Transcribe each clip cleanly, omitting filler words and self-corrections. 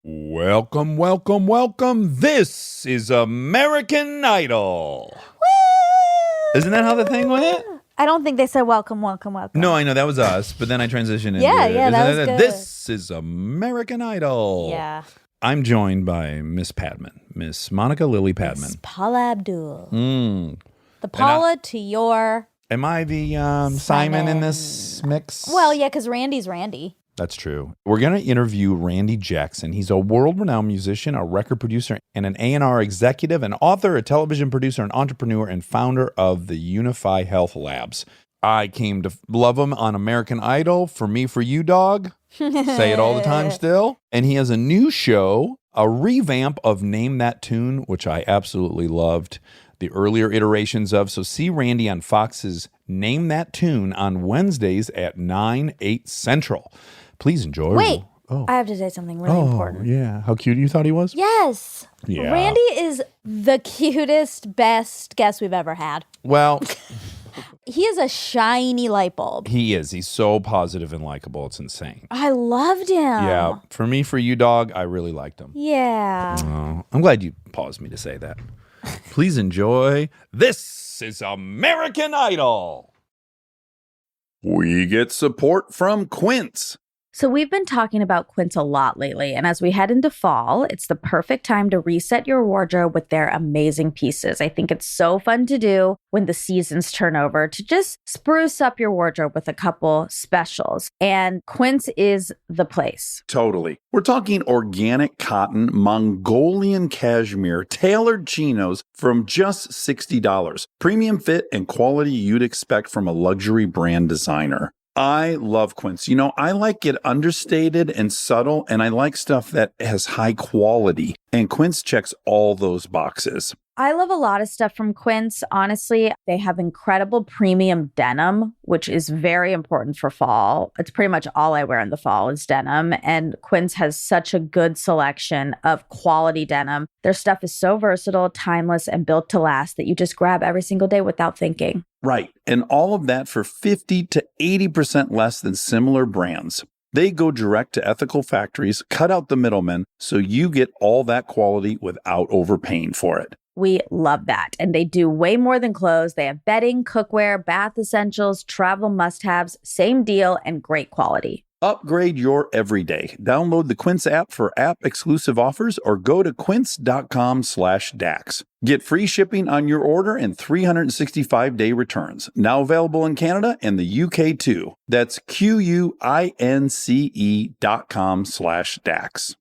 Welcome, welcome, welcome. This is American Idol. Woo! Isn't that how the thing went? I don't think they said welcome, welcome, welcome. No, I know that was us, but then I transitioned into Yeah, that was good. This is American Idol. Yeah. I'm joined by Miss Padman, Miss Monica Lily Padman. Miss Paula Abdul. Mm. The Paula to your... Am I the Simon in this mix? Well, yeah, because Randy's Randy. That's true. We're going to interview Randy Jackson. He's a world-renowned musician, a record producer, and an A&R executive, an author, a television producer, an entrepreneur, and founder of the UniFi Health Labs. I came to love him on American Idol, For Me, For You, Dog. Say it all the time still. And he has a new show, a revamp of Name That Tune, which I absolutely loved the earlier iterations of. So see Randy on Fox's Name That Tune on Wednesdays at 9, 8 Central. Please enjoy. Wait, I have to say something really important. Yeah. How cute you thought he was? Yes. Yeah. Randy is the cutest, best guest we've ever had. Well, He is a shiny light bulb. he is. He's so positive and likable. It's insane. I loved him. Yeah. For Me, For You, Dog, I really liked him. Yeah. Oh, I'm glad you paused me to say that. Please enjoy. This is American Idol. We get support from Quince. So we've been talking about Quince a lot lately, and as we head into fall, it's the perfect time to reset your wardrobe with their amazing pieces. I think it's so fun to do when the seasons turn over to just spruce up your wardrobe with a couple specials, and Quince is the place. Totally. We're talking organic cotton, Mongolian cashmere, tailored chinos from just $60. Premium fit and quality you'd expect from a luxury brand designer. I love Quince. You know, I like it understated and subtle, and I like stuff that has high quality. And Quince checks all those boxes. I love a lot of stuff from Quince. Honestly, they have incredible premium denim, which is very important for fall. It's pretty much all I wear in the fall is denim. And Quince has such a good selection of quality denim. Their stuff is so versatile, timeless, and built to last that you just grab every single day without thinking. Right. And all of that for 50 to 80% less than similar brands. They go direct to ethical factories, cut out the middlemen, so you get all that quality without overpaying for it. We love that. And they do way more than clothes. They have bedding, cookware, bath essentials, travel must-haves, same deal, and great quality. Upgrade your everyday. Download the Quince app for app-exclusive offers or go to quince.com/Dax. Get free shipping on your order and 365-day returns. Now available in Canada and the UK too. That's QUINCE.com/Dax.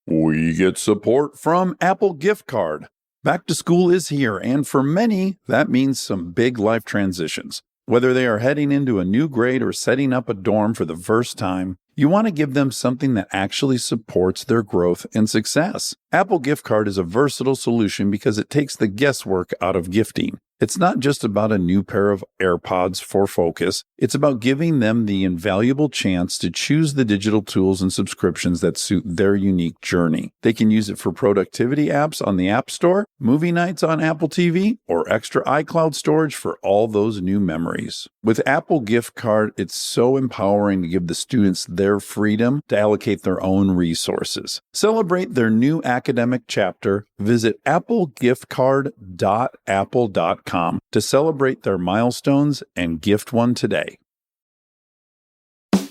We get support from Apple Gift Card. Back to school is here, and for many, that means some big life transitions. Whether they are heading into a new grade or setting up a dorm for the first time, you want to give them something that actually supports their growth and success. Apple Gift Card is a versatile solution because it takes the guesswork out of gifting. It's not just about a new pair of AirPods for focus. It's about giving them the invaluable chance to choose the digital tools and subscriptions that suit their unique journey. They can use it for productivity apps on the App Store, movie nights on Apple TV, or extra iCloud storage for all those new memories. With Apple Gift Card, it's so empowering to give the students their freedom to allocate their own resources. Celebrate their new academic chapter. Visit applegiftcard.apple.com to celebrate their milestones and gift one today.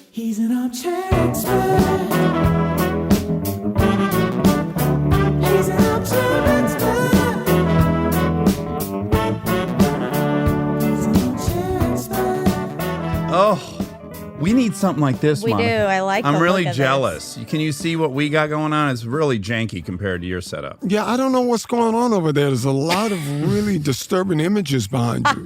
He's an armchair expert. He's an armchair expert. He's an armchair expert. Oh, we need something like this, We Monica. do. I like I'm the really look of jealous. Can you see what we got going on? It's really janky compared to your setup. Yeah, I don't know what's going on over there. There's a lot of really disturbing images behind you.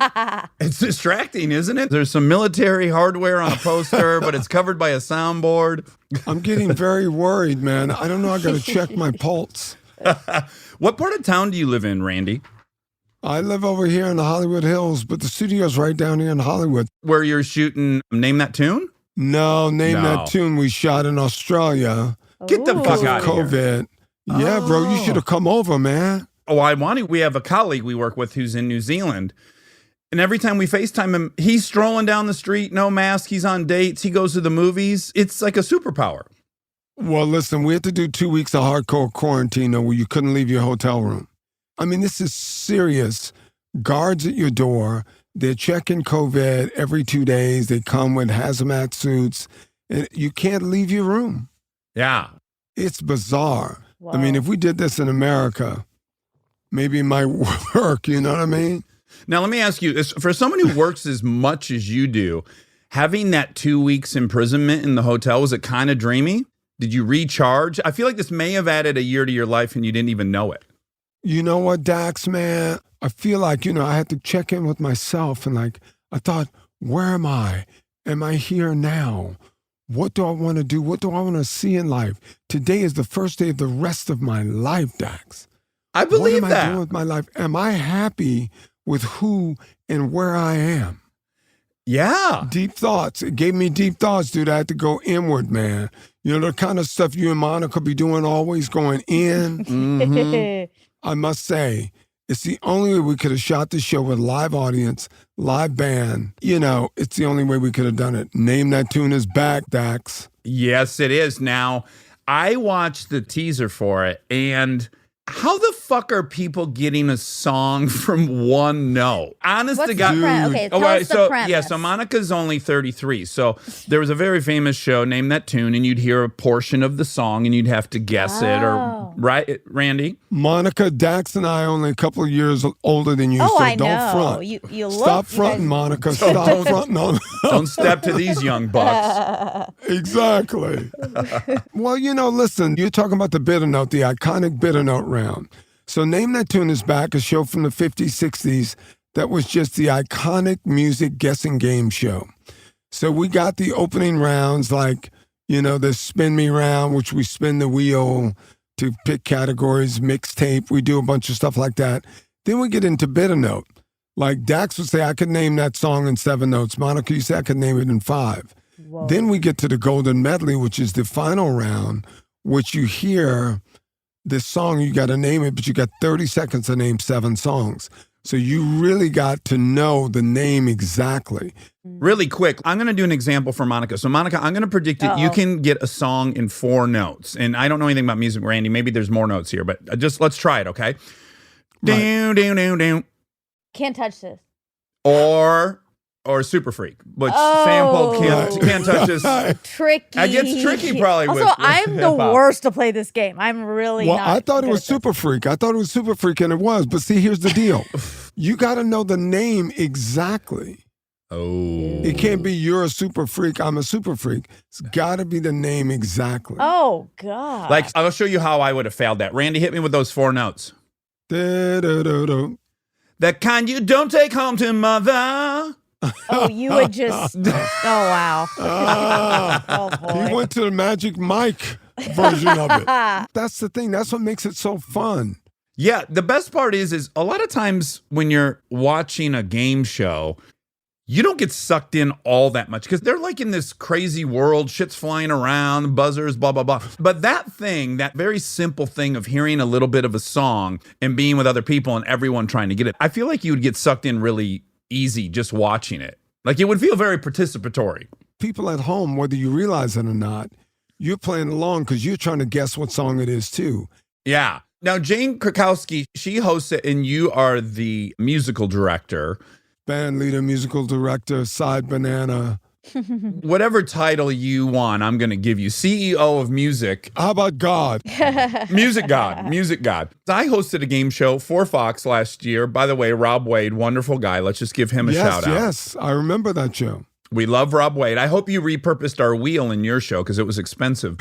It's distracting, isn't it? There's some military hardware on a poster, but it's covered by a soundboard. I'm getting very worried, man. I don't know. I got to check my pulse. What part of town do you live in, Randy? I live over here in the Hollywood Hills, but the studio's right down here in Hollywood. Where you're shooting Name That Tune? No, Name No. That Tune we shot in Australia Get the fuck because out of of here. COVID. Yeah, bro, you should have come over, man. Oh, I want to. We have a colleague we work with who's in New Zealand. And every time we FaceTime him, he's strolling down the street, no mask, he's on dates, he goes to the movies. It's like a superpower. Well, listen, we had to do 2 weeks of hardcore quarantine where you couldn't leave your hotel room. I mean, this is serious. Guards at your door. They're checking COVID every 2 days. They come with hazmat suits. And you can't leave your room. Yeah. It's bizarre. Whoa. I mean, if we did this in America, maybe it might work, you know what I mean? Now, let me ask you, for someone who works as much as you do, having that 2 weeks imprisonment in the hotel, was it kind of dreamy? Did you recharge? I feel like this may have added a year to your life and you didn't even know it. You know what, Dax, man? I feel like, I had to check in with myself and I thought, where am I? Am I here now? What do I want to do? What do I want to see in life? Today is the first day of the rest of my life, Dax. I believe what am I doing with my life? Am I happy with who and where I am? Yeah. Deep thoughts. It gave me deep thoughts, dude. I had to go inward, man. The kind of stuff you and Monica be doing, always going in. Mhm. I must say, it's the only way we could have shot this show with a live audience, live band. It's the only way we could have done it. Name That Tune is back, Dax. Yes, it is. Now, I watched the teaser for it, and how the fuck are people getting a song from one note? Honest What's to the God. premise? Okay, tell right, us the so premise. yeah, so Monica's only 33. So there was a very famous show, Name That Tune, and you'd hear a portion of the song and you'd have to guess it, or Oh. right, Randy? Monica, Dax, and I are only a couple of years older than you, Oh, so I don't know. front. You look. Stop you fronting, guys- Monica. Stop fronting on Don't step to these young bucks. Exactly. Well, listen, you're talking about the bitter note, the iconic bitter note round. So Name That Tune is back, a show from the 50s, 60s that was just the iconic music guessing game show. So we got the opening rounds like, the spin me round, which we spin the wheel to pick categories, mixtape. We do a bunch of stuff like that. Then we get into bitter note. Like Dax would say, I could name that song in 7 notes. Monica, you say I could name it in 5. Whoa. Then we get to the golden medley, which is the final round, which you hear this song, you got to name it, but you got 30 seconds to name 7 songs. So you really got to know the name exactly. Really quick, I'm going to do an example for Monica. So, Monica, I'm going to predict that you can get a song in 4 notes. And I don't know anything about music, Randy. Maybe there's more notes here, but just let's try it, okay? Down, down, down, down. Can't touch this. Or Super Freak, which sample can't touch this. Tricky. It gets tricky probably Also, with I'm the hip-hop. worst to play this game. I'm really Well, not I thought it good was at this. Super Freak. I thought it was Super Freak, and it was. But see, here's the deal. You got to know the name exactly. Oh. It can't be you're a super freak, I'm a super freak. It's got to be the name exactly. Oh, God. Like, I'll show you how I would have failed that. Randy, hit me with those 4 notes. Da-da-da-da. That kind you don't take home to mother. Oh, you would just. Oh, wow. Ah, Oh, boy. he went to the Magic Mike version of it. That's the thing. That's what makes it so fun. Yeah, the best part is a lot of times when you're watching a game show, you don't get sucked in all that much because they're like in this crazy world, shit's flying around, buzzers, blah, blah, blah. But that very simple thing of hearing a little bit of a song and being with other people and everyone trying to get it, I feel like you would get sucked in really easy just watching it. Like it would feel very participatory. People at home, whether you realize it or not, you're playing along because you're trying to guess what song it is too. Yeah. Now, Jane Krakowski, she hosts it and you are the musical director. Band leader, musical director, side banana. Whatever title you want, I'm going to give you. CEO of music. How about God? Music God. I hosted a game show for Fox last year. By the way, Rob Wade, wonderful guy. Let's just give him a shout out. Yes, I remember that show. We love Rob Wade. I hope you repurposed our wheel in your show because it was expensive.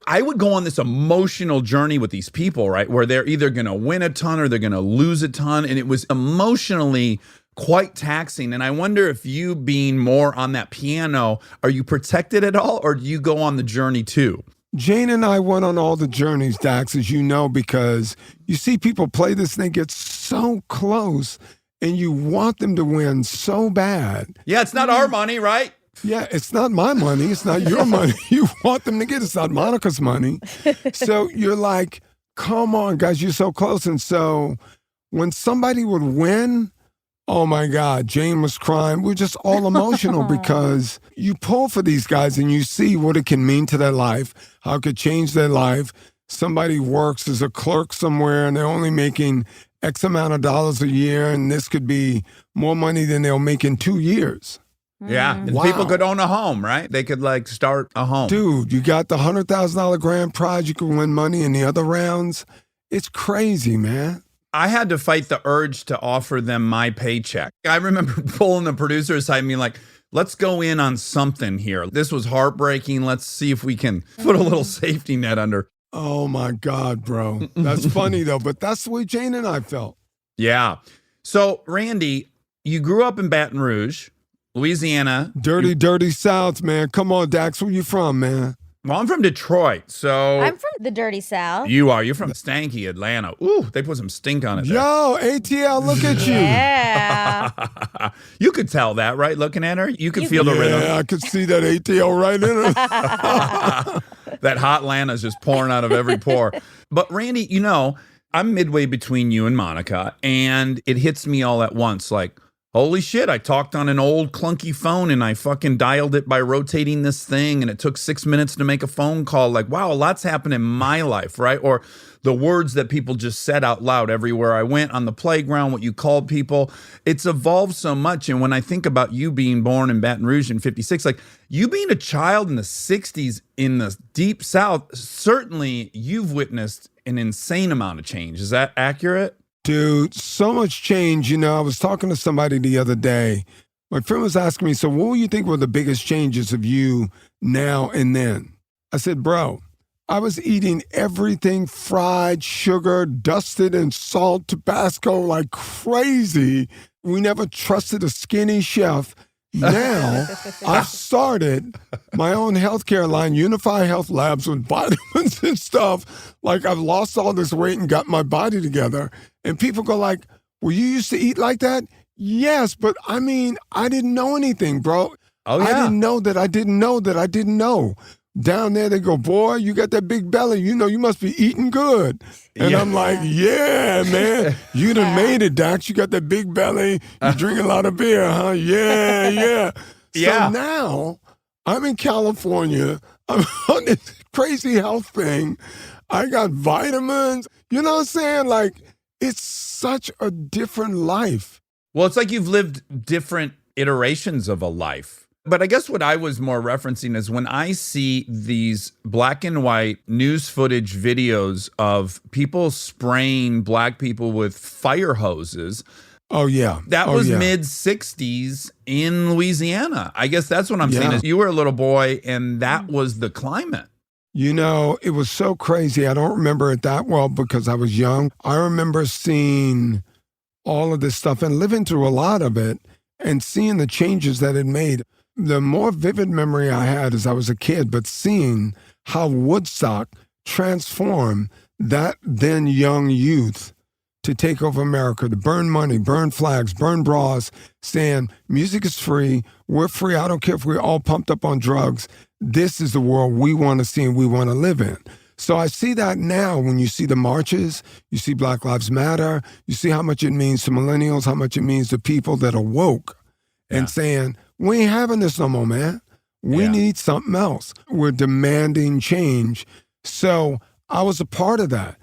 I would go on this emotional journey with these people, right? Where they're either going to win a ton or they're going to lose a ton. And it was emotionally quite taxing. And I wonder if you being more on that piano, are you protected at all or do you go on the journey too? Jane and I went on all the journeys, Dax, as you know, because you see people play this and they get so close and you want them to win so bad. Yeah, it's not our money, right? Yeah, it's not my money. It's not your money. You want them to get it. It's not Monica's money. So you're like, come on, guys, you're so close. And so when somebody would win, Oh my God, Jane was crying. We're just all emotional because you pull for these guys and you see what it can mean to their life, how it could change their life. Somebody works as a clerk somewhere and they're only making X amount of dollars a year, and this could be more money than they'll make in 2 years. Yeah. And Wow. people could own a home, right? They could like start a home. Dude, you got the $100,000 grand prize. You can win money in the other rounds. It's crazy, man. I had to fight the urge to offer them my paycheck. I remember pulling the producer aside and being like, let's go in on something here. This was heartbreaking. Let's see if we can put a little safety net under. Oh my God, bro. That's funny though, but that's the way Jane and I felt. Yeah. So, Randy, you grew up in Baton Rouge, Louisiana. Dirty South, man. Come on, Dax. Where you from, man? Well, I'm from Detroit, so I'm from the dirty South. you're from stanky Atlanta. Ooh, they put some stink on it there. Yo, ATL, look at you. Yeah. You could tell that, right? Looking at her, you could feel the rhythm. Yeah, I could see that ATL right in her. That hot Atlanta's just pouring out of every pore. But Randy, I'm midway between you and Monica, and it hits me all at once. Like, holy shit, I talked on an old clunky phone and I fucking dialed it by rotating this thing, and it took 6 minutes to make a phone call. Like, wow, a lot's happened in my life, right? Or the words that people just said out loud everywhere I went, on the playground, what you called people. It's evolved so much. And when I think about you being born in Baton Rouge in 56, like you being a child in the 60s in the deep South, certainly you've witnessed an insane amount of change. Is that accurate? Dude, so much change. I was talking to somebody the other day. My friend was asking me, so what do you think were the biggest changes of you now and then? I said, bro, I was eating everything fried, sugar, dusted in salt, Tabasco like crazy. We never trusted a skinny chef. Now, I've started my own healthcare line, Unify Health Labs, with vitamins and stuff. Like, I've lost all this weight and got my body together. And people go like, well, you used to eat like that? Yes, but I mean, I didn't know anything, bro. Oh, yeah. I didn't know that I didn't know that I didn't know. Down there, they go, boy, you got that big belly. You must be eating good. And I'm like, yeah, man. You done made it, Dax. You got that big belly. You drink a lot of beer, huh? Yeah, yeah. Yeah. So now I'm in California. I'm on this crazy health thing. I got vitamins. You know what I'm saying? Like, it's such a different life. Well, it's like you've lived different iterations of a life. But I guess what I was more referencing is when I see these black and white news footage videos of people spraying black people with fire hoses. Oh, yeah. That was mid 60s in Louisiana. I guess that's what I'm saying is you were a little boy and that was the climate. It was so crazy. I don't remember it that well because I was young. I remember seeing all of this stuff and living through a lot of it and seeing the changes that it made. The more vivid memory I had as I was a kid, but seeing how Woodstock transformed that then young youth to take over America, to burn money, burn flags, burn bras, saying music is free, we're free, I don't care if we're all pumped up on drugs. This is the world we want to see and we want to live in. So I see that now when you see the marches, you see Black Lives Matter, you see how much it means to millennials, how much it means to people that are woke and saying, we ain't having this no more, man. We need something else. We're demanding change. So I was a part of that.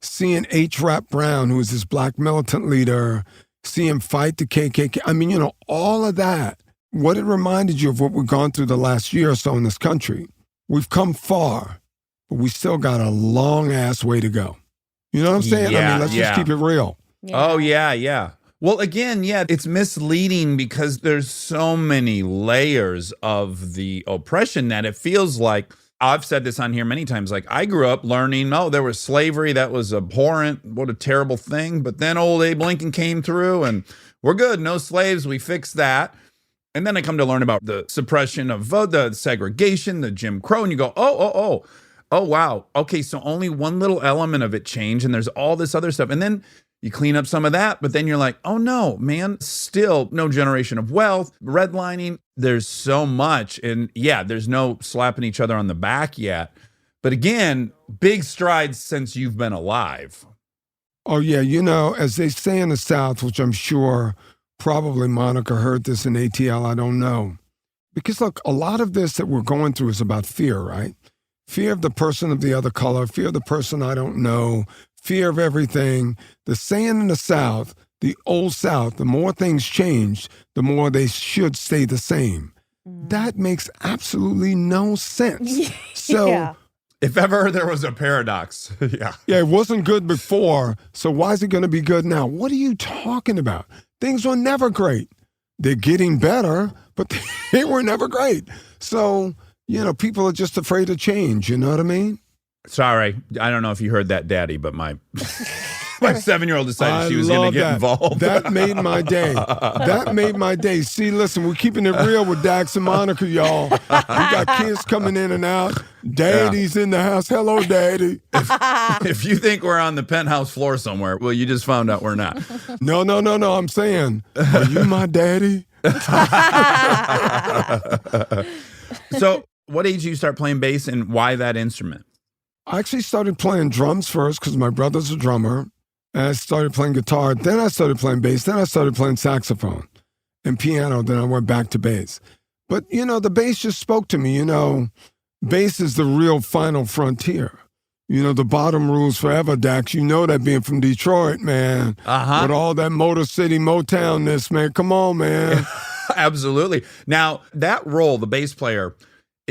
Seeing H. Rap Brown, who was this black militant leader, see him fight the KKK. I mean, all of that. What it reminded you of what we've gone through the last year or so in this country. We've come far, but we still got a long ass way to go. You know what I'm saying? I mean, let's just keep it real. Yeah. Oh, yeah. Well, again, it's misleading because there's so many layers of the oppression that it feels like, I've said this on here many times, like I grew up learning, there was slavery, that was abhorrent, what a terrible thing. But then old Abe Lincoln came through and we're good, no slaves, we fixed that. And then I come to learn about the suppression of vote, the segregation, the Jim Crow, and you go, oh, wow. Okay, so only one little element of it changed and there's all this other stuff. And then you clean up some of that, but then you're like, oh no, man, still no generation of wealth, redlining. There's so much. And there's no slapping each other on the back yet. But again, big strides since you've been alive. Oh, yeah. You know, as they say in the South, which I'm sure probably Monica heard this in ATL, I don't know. Because look, a lot of this that we're going through is about fear, right? Fear of the person of the other color, fear of the person I don't know, fear of everything. The saying in the South, the old South, the more things change, the more they should stay the same. That makes absolutely no sense. So, Yeah. If ever there was a paradox. Yeah. yeah, it wasn't good before, so why is it going to be good now? What are you talking about? Things were never great. They're getting better, but they were never great. So, you know, people are just afraid of change. You know what I mean? Sorry, I don't know if you heard that, Daddy, but my 7-year-old decided she was I going to love get that. involved. That made my day. That made my day. See, listen, we're keeping it real with Dax and Monica, y'all. We got kids coming in and out. Daddy's in the house. Hello, Daddy. If you think we're on the penthouse floor somewhere, well, you just found out we're not. No. I'm saying, are you my daddy? So, what age did you start playing bass, and why that instrument? I actually started playing drums first because my brother's a drummer. And I started playing guitar. Then I started playing bass. Then I started playing saxophone and piano. Then I went back to bass. But, you know, the bass just spoke to me. You know, bass is the real final frontier. You know, the bottom rules forever, Dax. You know that being from Detroit, man. Uh-huh. With all that Motor City Motown-ness, man. Come on, man. Absolutely. Now, that role, the bass player,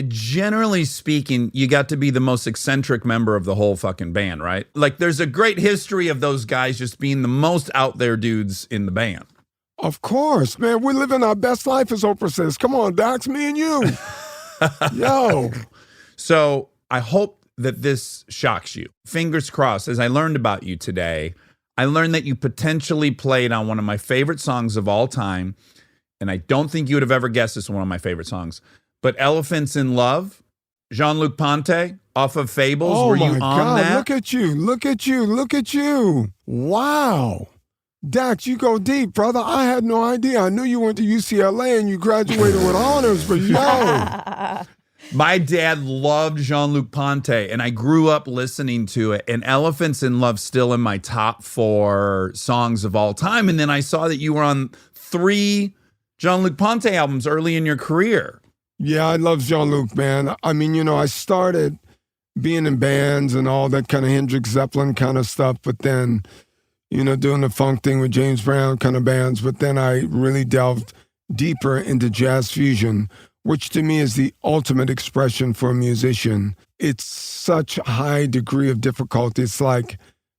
generally speaking, you got to be the most eccentric member of the whole fucking band, right? Like, there's a great history of those guys just being the most out there dudes in the band. Of course, man. We're living our best life, as Oprah says. Come on, Dax, me and you. Yo. So I hope that this shocks you. Fingers crossed. As I learned about you today, I learned that you potentially played on one of my favorite songs of all time. And I don't think you would have ever guessed this is one of my favorite songs. But Elephants in Love, Jean-Luc Ponty, off of Fables. Oh, Were you my on God. that? Look at you. Look at you. Look at you. Wow. Dax, you go deep, brother. I had no idea. I knew you went to UCLA and you graduated with honors, but yo. My dad loved Jean-Luc Ponty, and I grew up listening to it. And Elephants in Love still in my top 4 songs of all time. And then I saw that you were on 3 Jean-Luc Ponty albums early in your career. Yeah, I love Jean-Luc, man. I mean, you know, I started being in bands and all that kind of Hendrix Zeppelin kind of stuff, but then, you know, doing the funk thing with James Brown kind of bands. But then I really delved deeper into jazz fusion, which to me is the ultimate expression for a musician. It's such a high degree of difficulty. It's like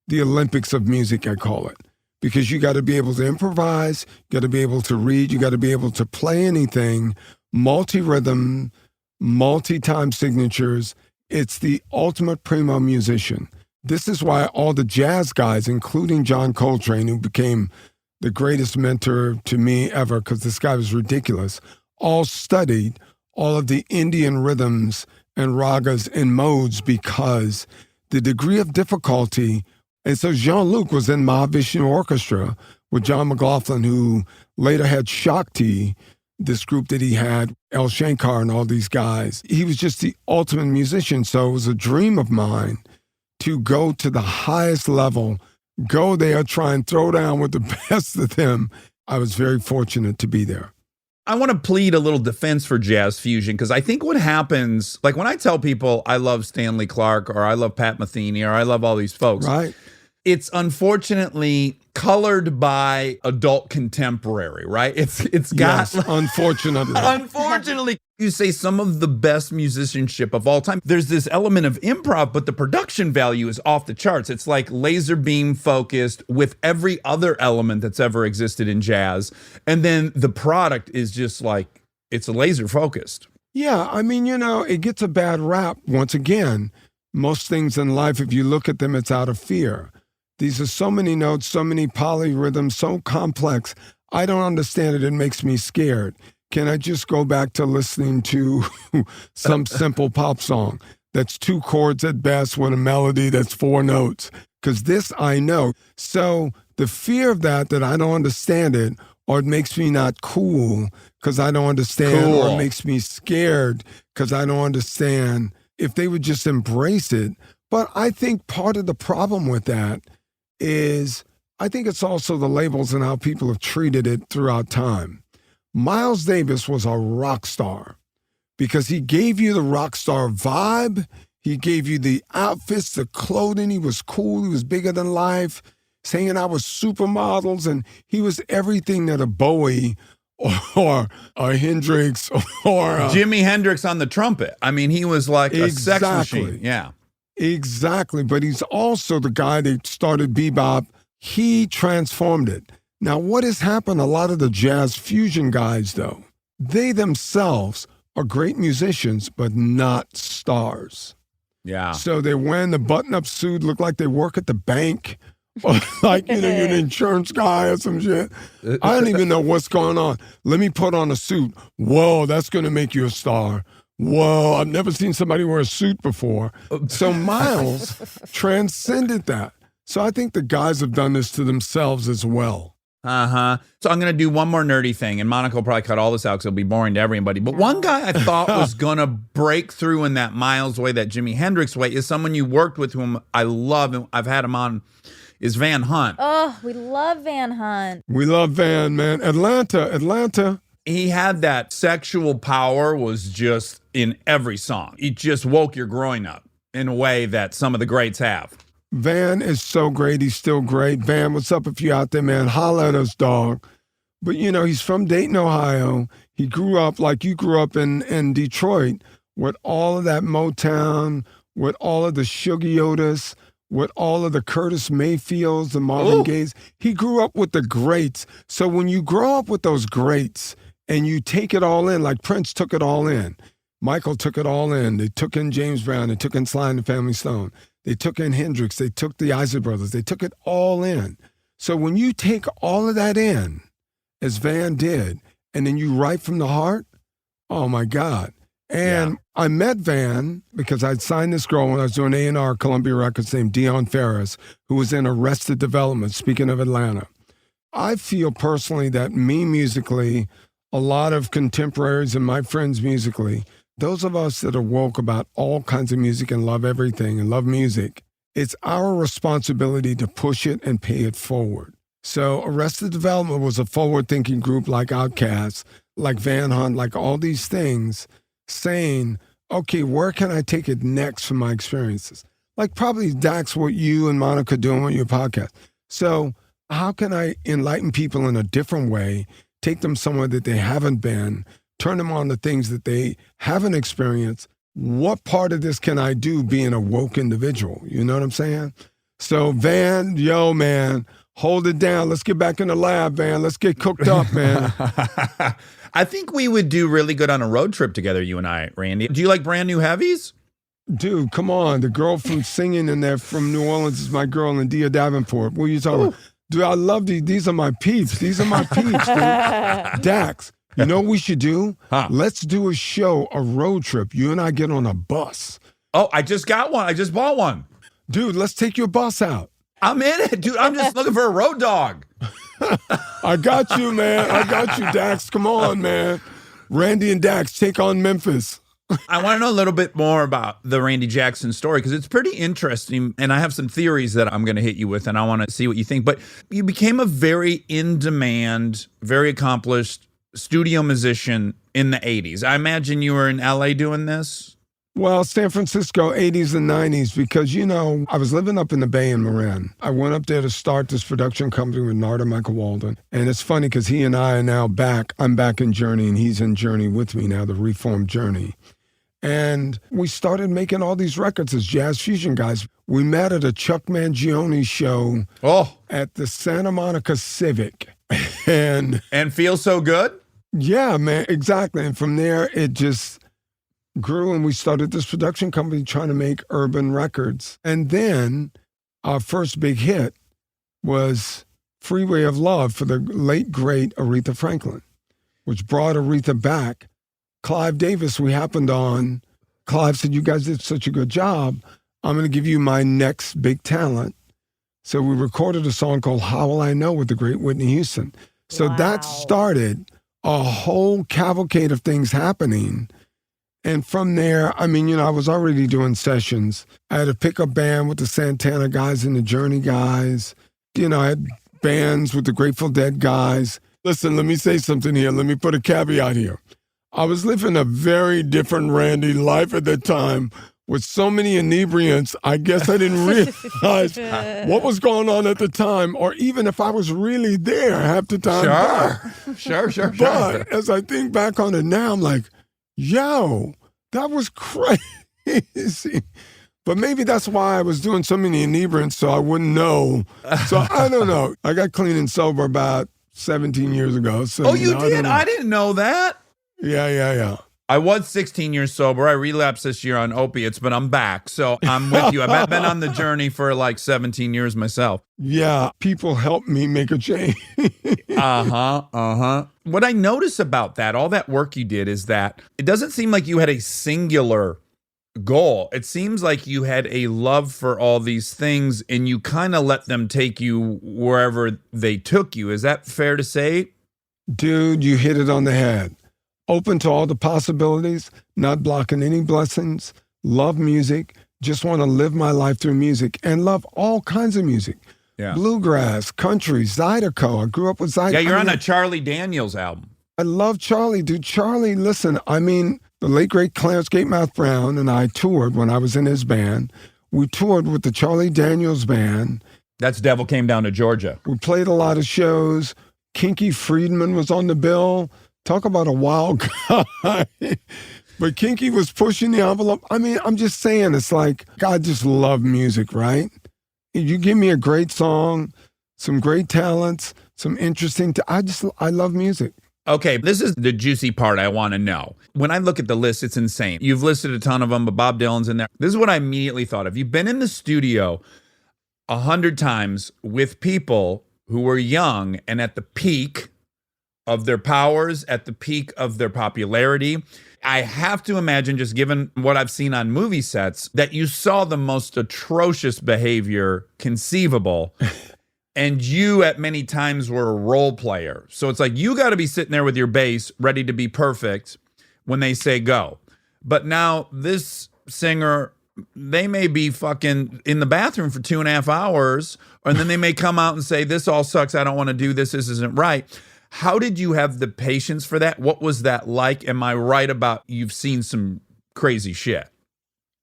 the Olympics of music, I call it. Because you got to be able to improvise, you got to be able to read, you got to be able to play anything, multi-rhythm, multi-time signatures. It's the ultimate primo musician. This is why all the jazz guys, including John Coltrane, who became the greatest mentor to me ever, because this guy was ridiculous, all studied all of the Indian rhythms and ragas and modes because the degree of difficulty. And so Jean-Luc was in Mahavishnu Orchestra with John McLaughlin, who later had Shakti, this group that he had, El Shankar and all these guys. He was just the ultimate musician. So it was a dream of mine to go to the highest level, go there, try and throw down with the best of them. I was very fortunate to be there. I want to plead a little defense for jazz fusion, because I think what happens, like when I tell people I love Stanley Clarke or I love Pat Metheny or I love all these folks, Right. it's unfortunately colored by adult contemporary, right? It's got, Yes, unfortunately. unfortunately, you say some of the best musicianship of all time. There's this element of improv, but the production value is off the charts. It's like laser beam focused with every other element that's ever existed in jazz. And then the product is just like, it's laser focused. Yeah, I mean, you know, it gets a bad rap. Once again, most things in life, if you look at them, it's out of fear. These are so many notes, so many polyrhythms, so complex. I don't understand it. It makes me scared. Can I just go back to listening to some simple pop song that's 2 chords at best with a melody that's 4 notes? Because this I know. So the fear of that I don't understand it, or it makes me not cool because I don't understand, or it makes me scared because I don't understand, if they would just embrace it. But I think part of the problem with that is I think it's also the labels and how people have treated it throughout time. Miles Davis was a rock star because he gave you the rock star vibe. He gave you the outfits, the clothing. He was cool. He was bigger than life. He's hanging out with supermodels, and he was everything that a Bowie or a Hendrix or Jimi Hendrix on the trumpet. I mean, he was like a sex Exactly. machine. Yeah. Exactly. But he's also the guy that started bebop. He transformed it. Now, what has happened, a lot of the jazz fusion guys, though, they themselves are great musicians, but not stars. Yeah. So they're wearing the button-up suit, look like they work at the bank, or like, you're an insurance guy or some shit. I don't even know what's going on. Let me put on a suit. Whoa, that's going to make you a star. Whoa, I've never seen somebody wear a suit before. So Miles transcended that. So I think the guys have done this to themselves as well. Uh-huh. So I'm going to do one more nerdy thing, and Monica will probably cut all this out because it'll be boring to everybody. But one guy I thought was going to break through in that Miles way, that Jimi Hendrix way, is someone you worked with whom I love, and I've had him on, is Van Hunt. Oh, we love Van Hunt. We love Van, man. Atlanta. He had that sexual power was just in every song. He just woke your groin up in a way that some of the greats have. Van is so great. He's still great. Van, what's up if you out there, man? Holla at us, dog. But, he's from Dayton, Ohio. He grew up like you grew up in Detroit with all of that Motown, with all of the Sugar Otis, with all of the Curtis Mayfields, the Marvin Gayes. He grew up with the greats. So when you grow up with those greats and you take it all in, like Prince took it all in, Michael took it all in. They took in James Brown. They took in Sly and the Family Stone. They took in Hendrix. They took the Isley Brothers. They took it all in. So when you take all of that in, as Van did, and then you write from the heart, oh, my God. And I met Van because I'd signed this girl when I was doing A&R Columbia Records named Dion Ferris, who was in Arrested Development, speaking of Atlanta. I feel personally that me musically, a lot of contemporaries and my friends musically, those of us that are woke about all kinds of music and love everything and love music, it's our responsibility to push it and pay it forward. So Arrested Development was a forward-thinking group like Outkast, like Van Hunt, like all these things, saying, okay, where can I take it next from my experiences? Like probably Dax, what you and Monica doing on your podcast. So how can I enlighten people in a different way, take them somewhere that they haven't been, turn them on to things that they haven't experienced? What part of this can I do being a woke individual? You know what I'm saying? So Van, yo, man, hold it down. Let's get back in the lab, Van. Let's get cooked up, man. I think we would do really good on a road trip together, you and I, Randy. Do you like Brand New Heavies? Dude, come on. The girl from singing in there from New Orleans is my girl, India Davenport. What are you talking about? Dude, I love these. These are my peeps. These are my peeps, dude. Dax, you know what we should do? Huh. Let's do a show, a road trip. You and I get on a bus. Oh, I just got one. I just bought one. Dude, let's take your bus out. I'm in it, dude. I'm just looking for a road dog. I got you, man. I got you, Dax. Come on, man. Randy and Dax, take on Memphis. I want to know a little bit more about the Randy Jackson story because it's pretty interesting. And I have some theories that I'm going to hit you with, and I want to see what you think. But you became a very in-demand, very accomplished studio musician in the 80s. I imagine you were in LA doing this. Well, San Francisco, 80s and 90s, because, I was living up in the Bay in Marin. I went up there to start this production company with Narda Michael Walden. And it's funny because he and I are now back. I'm back in Journey, and he's in Journey with me now, the Reformed Journey. And we started making all these records as jazz fusion guys. We met at a Chuck Mangione show at the Santa Monica Civic. And Feel So Good? Yeah, man, exactly. And from there, it just grew, and we started this production company trying to make urban records. And then our first big hit was Freeway of Love for the late, great Aretha Franklin, which brought Aretha back. Clive Davis, we happened on. Clive said, you guys did such a good job. I'm going to give you my next big talent. So we recorded a song called How Will I Know with the great Whitney Houston. So that started a whole cavalcade of things happening. And from there, I was already doing sessions. I had a pickup band with the Santana guys and the Journey guys. I had bands with the Grateful Dead guys. Listen, let me say something here. Let me put a caveat here. I was living a very different Randy life at that time with so many inebriants. I guess I didn't realize what was going on at the time, or even if I was really there half the time. Sure. But as I think back on it now, I'm like, yo, that was crazy. But maybe that's why I was doing so many inebriants, so I wouldn't know. So I don't know. I got clean and sober about 17 years ago. So, Oh, you did? I didn't know that. Yeah. I was 16 years sober. I relapsed this year on opiates, but I'm back. So I'm with you. I've been on the journey for like 17 years myself. Yeah, people helped me make a change. What I notice about that, all that work you did, is that it doesn't seem like you had a singular goal. It seems like you had a love for all these things and you kind of let them take you wherever they took you. Is that fair to say? Dude, you hit it on the head. Open to all the possibilities, not blocking any blessings, love music, just want to live my life through music, and love all kinds of music. Yeah. Bluegrass, country, Zydeco. I grew up with Zydeco. Yeah, you're on a Charlie Daniels album. I love Charlie. Dude, Charlie, listen, the late, great Clarence Gatemouth Brown and I toured when I was in his band. We toured with the Charlie Daniels Band. That's Devil Came Down to Georgia. We played a lot of shows. Kinky Friedman was on the bill. Talk about a wild guy. But Kinky was pushing the envelope. I'm just saying, it's like, I just love music, right? You give me a great song, some great talents, some interesting, I love music. Okay, this is the juicy part I want to know. When I look at the list, it's insane. You've listed a ton of them, but Bob Dylan's in there. This is what I immediately thought of. You've been in the studio 100 times with people who were young and at the peak of their powers, at the peak of their popularity. I have to imagine, just given what I've seen on movie sets, that you saw the most atrocious behavior conceivable. And you at many times were a role player. So it's like you got to be sitting there with your bass ready to be perfect when they say go. But now this singer, they may be fucking in the bathroom for 2.5 hours, and then they may come out and say, this all sucks. I don't want to do this. This isn't right. How did you have the patience for that? What was that like? Am I right about you've seen some crazy shit?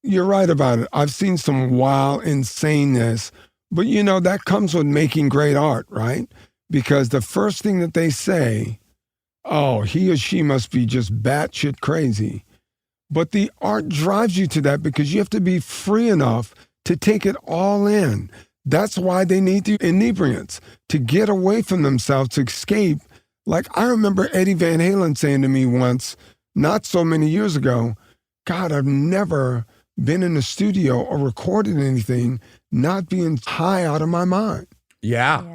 You're right about it. I've seen some wild insaneness, but that comes with making great art, right? Because the first thing that they say, oh, he or she must be just batshit crazy. But the art drives you to that because you have to be free enough to take it all in. That's why they need the inebriants, to get away from themselves, to escape. Like I remember Eddie Van Halen saying to me once, not so many years ago, God, I've never been in the studio or recorded anything not being high out of my mind. Yeah.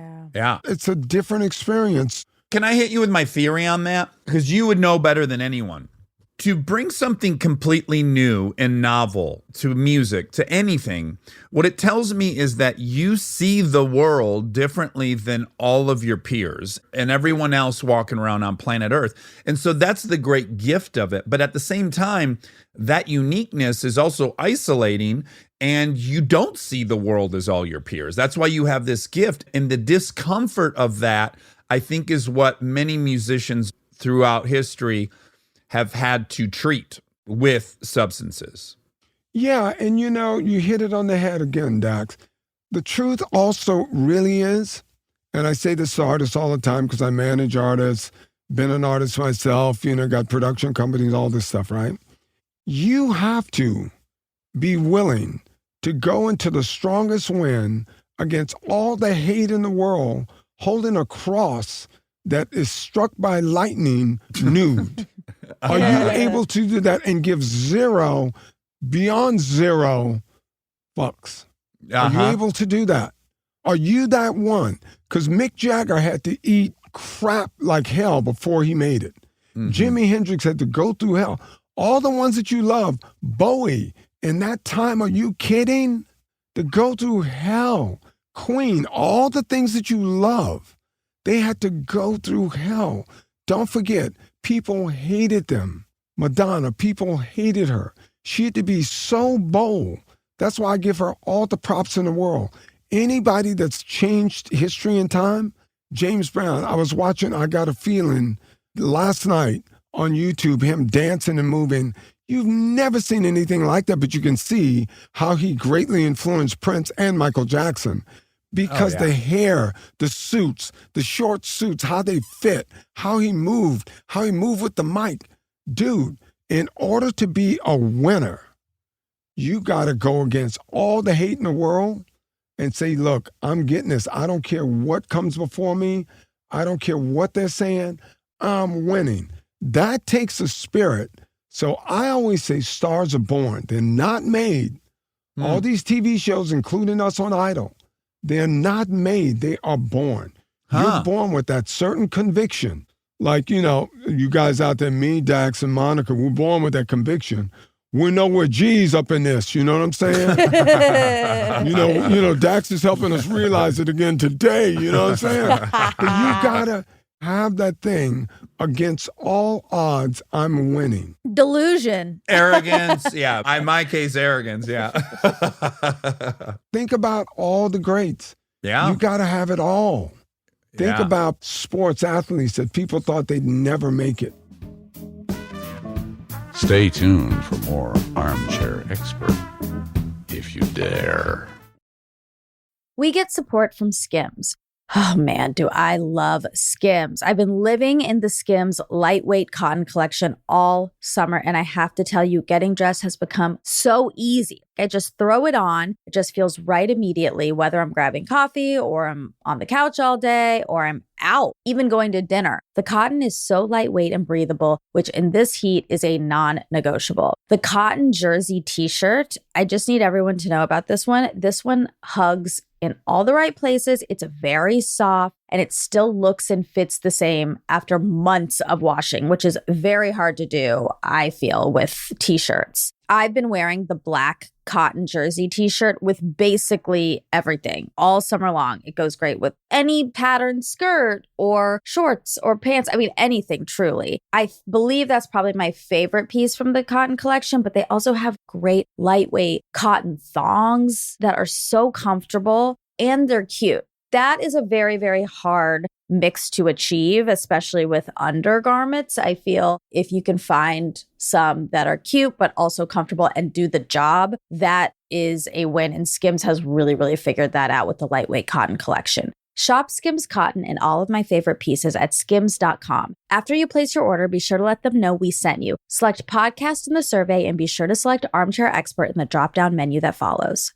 It's a different experience. Can I hit you with my theory on that? Because you would know better than anyone. To bring something completely new and novel to music, to anything, what it tells me is that you see the world differently than all of your peers and everyone else walking around on planet Earth. And so that's the great gift of it. But at the same time, that uniqueness is also isolating, and you don't see the world as all your peers. That's why you have this gift. And the discomfort of that, I think, is what many musicians throughout history have had to treat with substances. Yeah, and you hit it on the head again, Dax. The truth also really is, and I say this to artists all the time because I manage artists, been an artist myself, got production companies, all this stuff, right? You have to be willing to go into the strongest wind against all the hate in the world, holding a cross that is struck by lightning nude. Are you able to do that and give beyond zero fucks? Are you able to do that? Are you that one? Because Mick Jagger had to eat crap like hell before he made it. Mm-hmm. Jimi Hendrix had to go through hell. All the ones that you love, Bowie, in that time, are you kidding? To go through hell. Queen, all the things that you love, they had to go through hell. Don't forget, people hated them. Madonna, people hated her. She had to be so bold. That's why I give her all the props in the world. Anybody that's changed history and time, James Brown. I was watching I Got a Feeling last night on YouTube, him dancing and moving. You've never seen anything like that, but you can see how he greatly influenced Prince and Michael Jackson because the hair, the suits, the short suits, how they fit, how he moved with the mic. Dude, in order to be a winner, you got to go against all the hate in the world and say, look, I'm getting this. I don't care what comes before me. I don't care what they're saying. I'm winning. That takes a spirit. So I always say stars are born. They're not made. All these TV shows, including us on Idol, they're not made. They are born. You're born with that certain conviction. Like, you guys out there, me, Dax, and Monica, we're born with that conviction. We know we're G's up in this. You know what I'm saying? Dax is helping us realize it again today. You know what I'm saying? But you gotta have that thing against all odds. I'm winning. Delusion. Arrogance. Yeah. In my case, arrogance. Yeah. Think about all the greats. Yeah. You gotta have it all. Think about sports athletes that people thought they'd never make it. Stay tuned for more Armchair Expert, if you dare. We get support from Skims. Oh man, do I love Skims. I've been living in the Skims lightweight cotton collection all summer, and I have to tell you, getting dressed has become so easy. I just throw it on. It just feels right immediately, whether I'm grabbing coffee or I'm on the couch all day or I'm out, even going to dinner. The cotton is so lightweight and breathable, which in this heat is a non-negotiable. The cotton jersey t-shirt, I just need everyone to know about this one. This one hugs in all the right places. It's very soft and it still looks and fits the same after months of washing, which is very hard to do, I feel, with t-shirts. I've been wearing the black cotton jersey t-shirt with basically everything all summer long. It goes great with any patterned skirt or shorts or pants. I mean, anything, truly. I believe that's probably my favorite piece from the cotton collection, but they also have great lightweight cotton thongs that are so comfortable and they're cute. That is a very, very hard mix to achieve, especially with undergarments. I feel if you can find some that are cute, but also comfortable and do the job, that is a win. And Skims has really, really figured that out with the lightweight cotton collection. Shop Skims cotton and all of my favorite pieces at skims.com. After you place your order, be sure to let them know we sent you. Select podcast in the survey and be sure to select Armchair Expert in the drop-down menu that follows.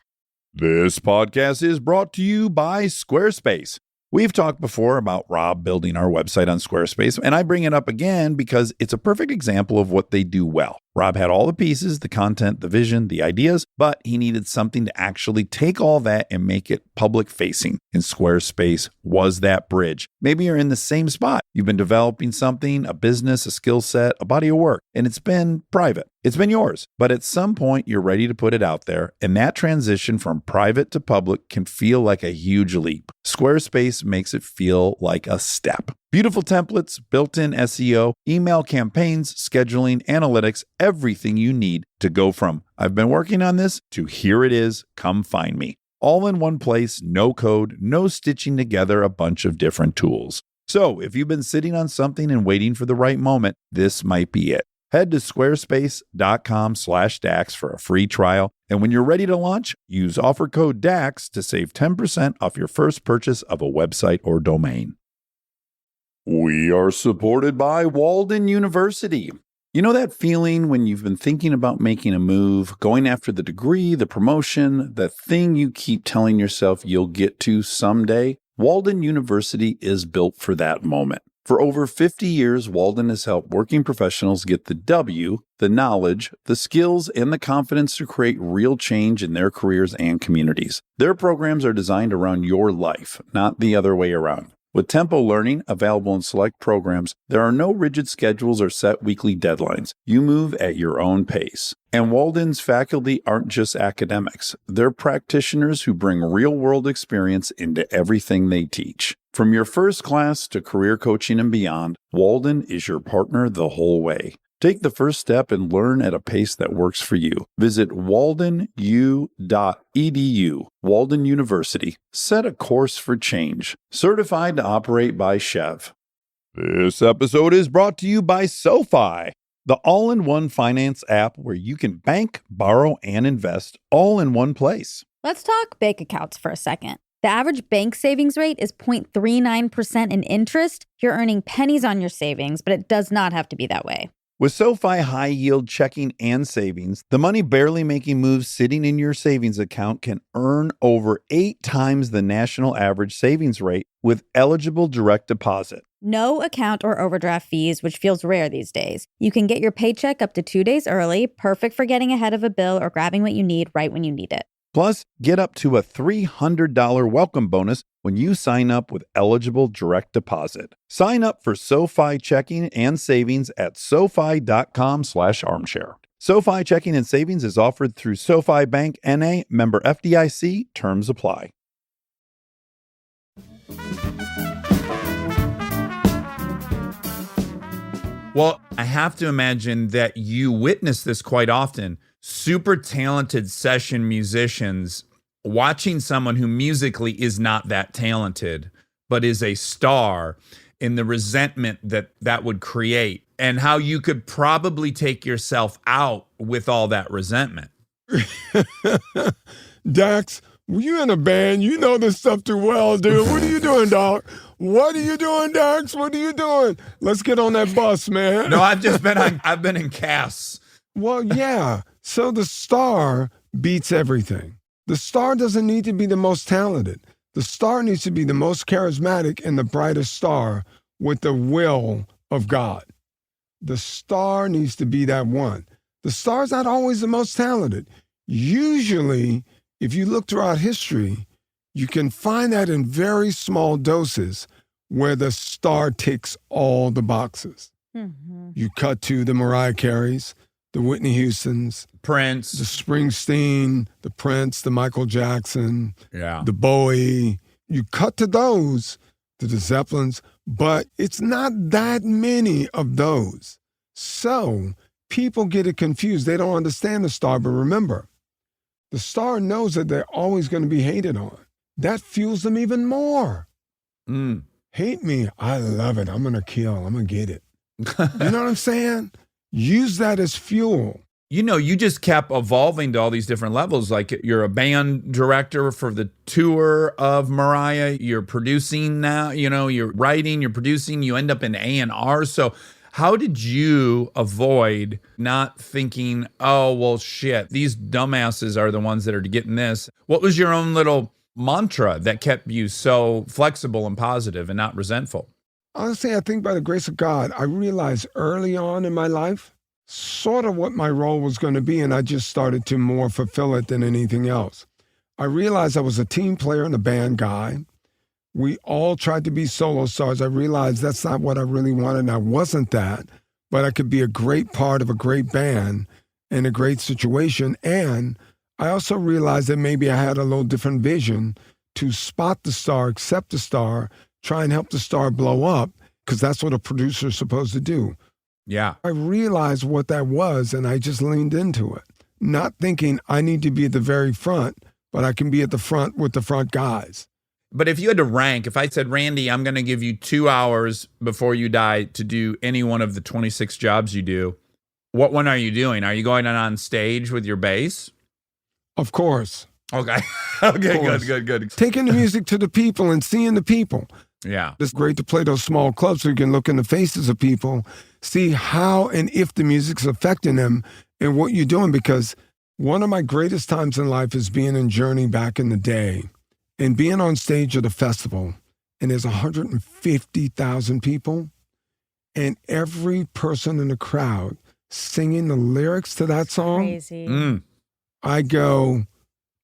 This podcast is brought to you by Squarespace. We've talked before about Rob building our website on Squarespace, and I bring it up again because it's a perfect example of what they do well. Rob had all the pieces, the content, the vision, the ideas, but he needed something to actually take all that and make it public facing. And Squarespace was that bridge. Maybe you're in the same spot. You've been developing something, a business, a skill set, a body of work, and it's been private. It's been yours. But at some point, you're ready to put it out there. And that transition from private to public can feel like a huge leap. Squarespace makes it feel like a step. Beautiful templates, built-in SEO, email campaigns, scheduling, analytics, everything you need to go from I've been working on this to here it is, come find me. All in one place, no code, no stitching together a bunch of different tools. So if you've been sitting on something and waiting for the right moment, this might be it. Head to squarespace.com/DAX for a free trial. And when you're ready to launch, use offer code DAX to save 10% off your first purchase of a website or domain. We are supported by Walden University. You know that feeling when you've been thinking about making a move, going after the degree, the promotion, the thing you keep telling yourself you'll get to someday? Walden University is built for that moment. For over 50 years, Walden has helped working professionals get the W, the knowledge, the skills, and the confidence to create real change in their careers and communities. Their programs are designed around your life, not the other way around. With Tempo Learning available in select programs, there are no rigid schedules or set weekly deadlines. You move at your own pace. And Walden's faculty aren't just academics. They're practitioners who bring real-world experience into everything they teach. From your first class to career coaching and beyond, Walden is your partner the whole way. Take the first step and learn at a pace that works for you. Visit waldenu.edu. Walden University. Set a course for change. Certified to operate by Chev. This episode is brought to you by SoFi, the all-in-one finance app where you can bank, borrow, and invest all in one place. Let's talk bank accounts for a second. The average bank savings rate is 0.39% in interest. You're earning pennies on your savings, but it does not have to be that way. With SoFi high yield checking and savings, the money barely making moves sitting in your savings account can earn over 8 times the national average savings rate with eligible direct deposit. No account or overdraft fees, which feels rare these days. You can get your paycheck up to 2 days early, perfect for getting ahead of a bill or grabbing what you need right when you need it. Plus, get up to a $300 welcome bonus when you sign up with eligible direct deposit. Sign up for SoFi checking and savings at SoFi.com/armchair. SoFi checking and savings is offered through SoFi Bank NA, member FDIC. Terms apply. Well, I have to imagine that you witness this quite often. Super talented session musicians watching someone who musically is not that talented, but is a star, in the resentment that that would create, and how you could probably take yourself out with all that resentment. Dax, were you in a band? You know this stuff too well, dude. What are you doing, dog? What are you doing, Dax? What are you doing? Let's get on that bus, man. No, I've been in casts. Well, yeah. So the star beats everything. The star doesn't need to be the most talented. The star needs to be the most charismatic and the brightest star with the will of God. The star needs to be that one. The star's not always the most talented. Usually, if you look throughout history, you can find that in very small doses where the star ticks all the boxes. Mm-hmm. You cut to the Mariah Careys, the Whitney Houstons, Prince. the Springsteen, the Prince, the Michael Jackson, Yeah. the Bowie. You cut to those, to the Zeppelins, but it's not that many of those. So people get it confused. They don't understand the star, but remember, the star knows that they're always going to be hated on. That fuels them even more. Hate me, I love it. I'm going to kill. I'm going to get it. You know what I'm saying? Use that as fuel. You know, you just kept evolving to all these different levels. Like, you're a band director for the tour of Mariah. You're producing now, you know, you're writing, you're producing, you end up in A&R. So how did you avoid not thinking, oh, well, shit, these dumbasses are the ones that are getting this? What was your own little mantra that kept you so flexible and positive and not resentful? Honestly, I think by the grace of God, I realized early on in my life sort of what my role was going to be, and I just started to more fulfill it than anything else. I realized I was a team player and a band guy. We all tried to be solo stars. I realized that's not what I really wanted, and I wasn't that, but I could be a great part of a great band in a great situation. And I also realized that maybe I had a little different vision to spot the star, accept the star, try and help the star blow up, because that's what a producer is supposed to do. Yeah. I realized what that was, and I just leaned into it, not thinking I need to be at the very front, but I can be at the front with the front guys. But if you had to rank, if I said, Randy, I'm going to give you 2 hours before you die to do any one of the 26 jobs you do, what one are you doing? Are you going on stage with your bass? Of course. Okay. Okay, course. good. Taking the music to the people and seeing the people. Yeah. It's great to play those small clubs so you can look in the faces of people, see how and if the music's affecting them and what you're doing. Because one of my greatest times in life is being in Journey back in the day and being on stage at a festival, and there's 150,000 people, and every person in the crowd singing the lyrics to that song. Crazy. I go,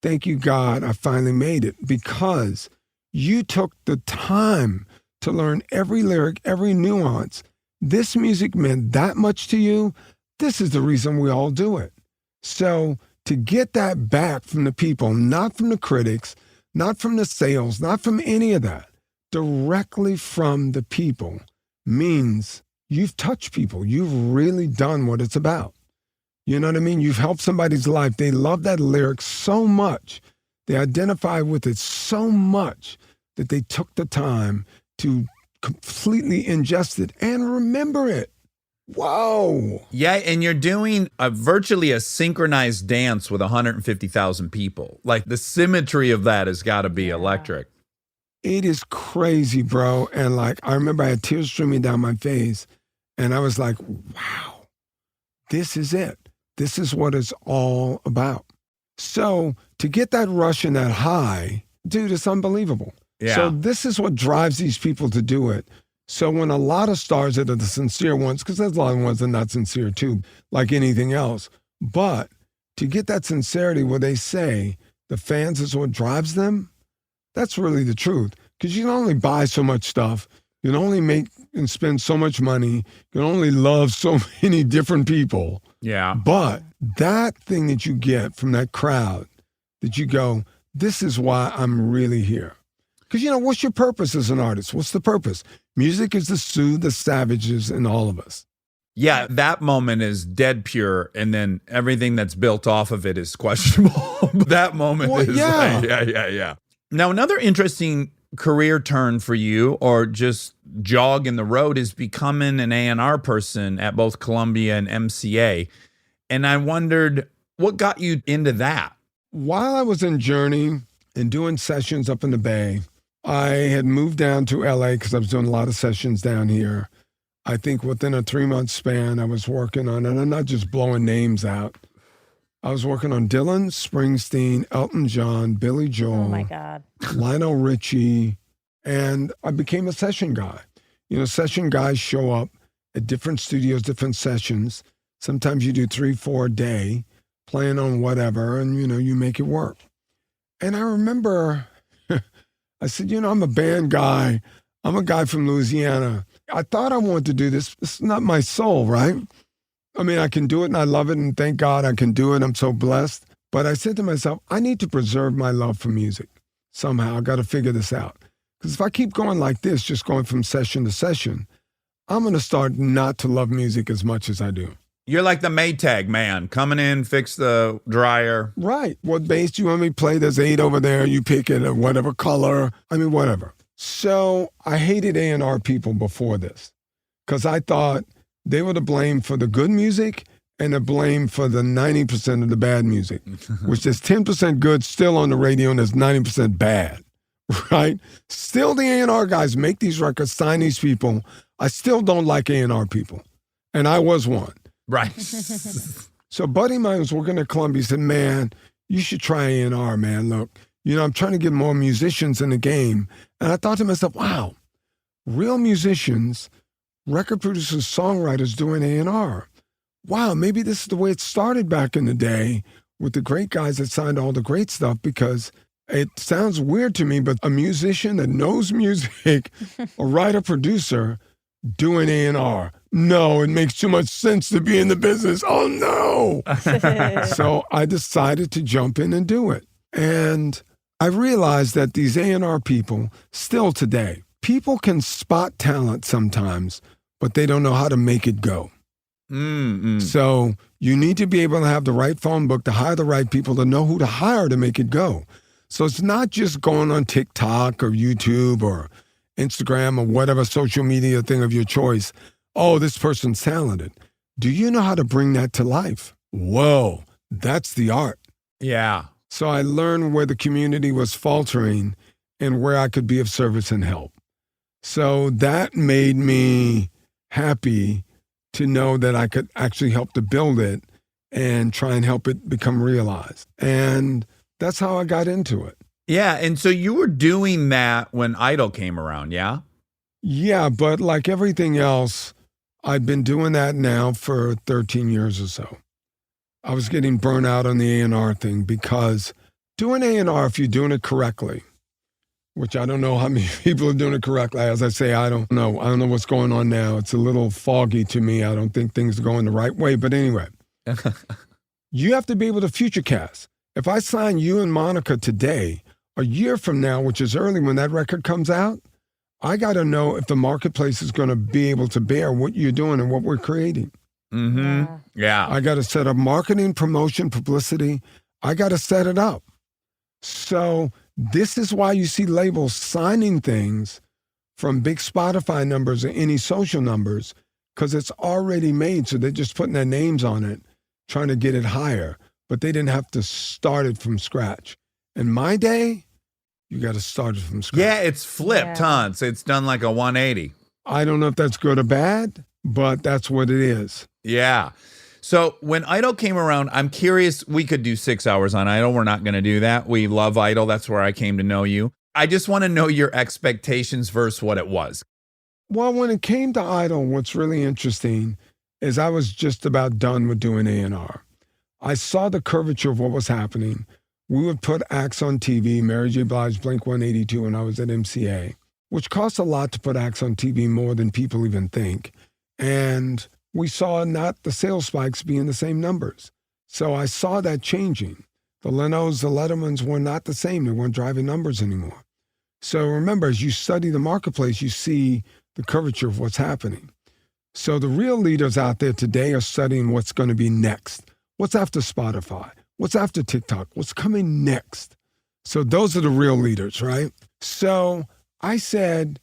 thank you, God, I finally made it, because you took the time to learn every lyric, every nuance. This music meant that much to you. This is the reason we all do it. So to get that back from the people, not from the critics, not from the sales, not from any of that, directly from the people, means you've touched people. You've really done what it's about. You know what I mean? You've helped somebody's life. They love that lyric so much. They identify with it so much that they took the time to completely ingest it and remember it. Whoa. Yeah, and you're doing virtually a synchronized dance with 150,000 people. Like the symmetry of that has got to be electric. It is crazy, bro. And like, I remember I had tears streaming down my face and I was like, wow, this is it. This is what it's all about. So to get that rush and that high, dude, it's unbelievable. Yeah. So this is what drives these people to do it. So when a lot of stars that are the sincere ones, because there's a lot of ones that are not sincere too, like anything else, but to get that sincerity where they say the fans is what drives them, that's really the truth. Because you can only buy so much stuff. You can only make and spend so much money. You can only love so many different people. Yeah. But that thing that you get from that crowd, that you go, this is why I'm really here. Because, you know, what's your purpose as an artist? What's the purpose? Music is to soothe the savages in all of us. Yeah, that moment is dead pure, and then everything that's built off of it is questionable. That moment Well, is yeah. like, yeah. Now, another interesting career turn for you, or just jog in the road, is becoming an A&R person at both Columbia and MCA. And I wondered, what got you into that? While I was in Journey and doing sessions up in the Bay, I had moved down to LA because I was doing a lot of sessions down here. I think within a 3-month span, I was working on, and I'm not just blowing names out. I was working on Dylan, Springsteen, Elton John, Billy Joel, Oh my God. Lionel Richie, and I became a session guy. You know, session guys show up at different studios, different sessions. Sometimes you do 3-4 a day, playing on whatever, and, you know, you make it work. And I remember I said, you know, I'm a band guy. I'm a guy from Louisiana. I thought I wanted to do this. It's not my soul, right? I mean, I can do it and I love it, and thank God I can do it. I'm so blessed. But I said to myself, I need to preserve my love for music somehow. I got to figure this out. Because if I keep going like this, just going from session to session, I'm going to start not to love music as much as I do. You're like the Maytag man, coming in, fix the dryer. Right. What bass do you want me to play? There's 8 over there. You pick it at whatever color. I mean, whatever. So I hated A&R people before this because I thought they were to blame for the good music and to blame for the 90% of the bad music, which is 10% good still on the radio and there's 90% bad, right? Still the A&R guys make these records, sign these people. I still don't like A&R people. And I was one. Right. So a buddy of mine was working at Columbia. He said, man, you should try A&R, man. Look, you know, I'm trying to get more musicians in the game. And I thought to myself, wow, real musicians, record producers, songwriters doing A&R. Wow, maybe this is the way it started back in the day with the great guys that signed all the great stuff, because it sounds weird to me, but a musician that knows music, a writer, producer, doing A&R. No, it makes too much sense to be in the business. Oh, no. So I decided to jump in and do it. And I realized that these A&R people, still today, people can spot talent sometimes, but they don't know how to make it go. So you need to be able to have the right phone book to hire the right people, to know who to hire to make it go. So it's not just going on TikTok or YouTube or Instagram or whatever social media thing of your choice. Oh, this person's talented. Do you know how to bring that to life? Whoa, that's the art. Yeah. So I learned where the community was faltering and where I could be of service and help. So that made me happy to know that I could actually help to build it and try and help it become realized. And that's how I got into it. Yeah. And so you were doing that when Idol came around, yeah? Yeah, but like everything else, I've been doing that now for 13 years or so. I was getting burnt out on the A&R thing, because doing A&R, if you're doing it correctly, which I don't know how many people are doing it correctly. As I say, I don't know. I don't know what's going on now. It's a little foggy to me. I don't think things are going the right way. But anyway, you have to be able to futurecast. If I sign you and Monica today, a year from now, which is early when that record comes out, I got to know if the marketplace is going to be able to bear what you're doing and what we're creating. Mm-hmm. Yeah. I got to set up marketing, promotion, publicity. I got to set it up. So this is why you see labels signing things from big Spotify numbers or any social numbers, because it's already made. So they're just putting their names on it, trying to get it higher. But they didn't have to start it from scratch. In my day, you got to start it from scratch. Yeah, it's flipped, huh? It's done like a 180. I don't know if that's good or bad, but that's what it is. Yeah. So when Idol came around, I'm curious, we could do 6 hours on Idol. We're not going to do that. We love Idol. That's where I came to know you. I just want to know your expectations versus what it was. Well, when it came to Idol, what's really interesting is I was just about done with doing A&R. I saw the curvature of what was happening. We would put acts on TV, Mary J. Blige, Blink-182, when I was at MCA, which costs a lot to put acts on TV, more than people even think. And we saw not the sales spikes being the same numbers. So I saw that changing. The Lenos, the Lettermans were not the same. They weren't driving numbers anymore. So remember, as you study the marketplace, you see the curvature of what's happening. So the real leaders out there today are studying what's going to be next. What's after Spotify? What's after TikTok? What's coming next? So those are the real leaders, right? So I said,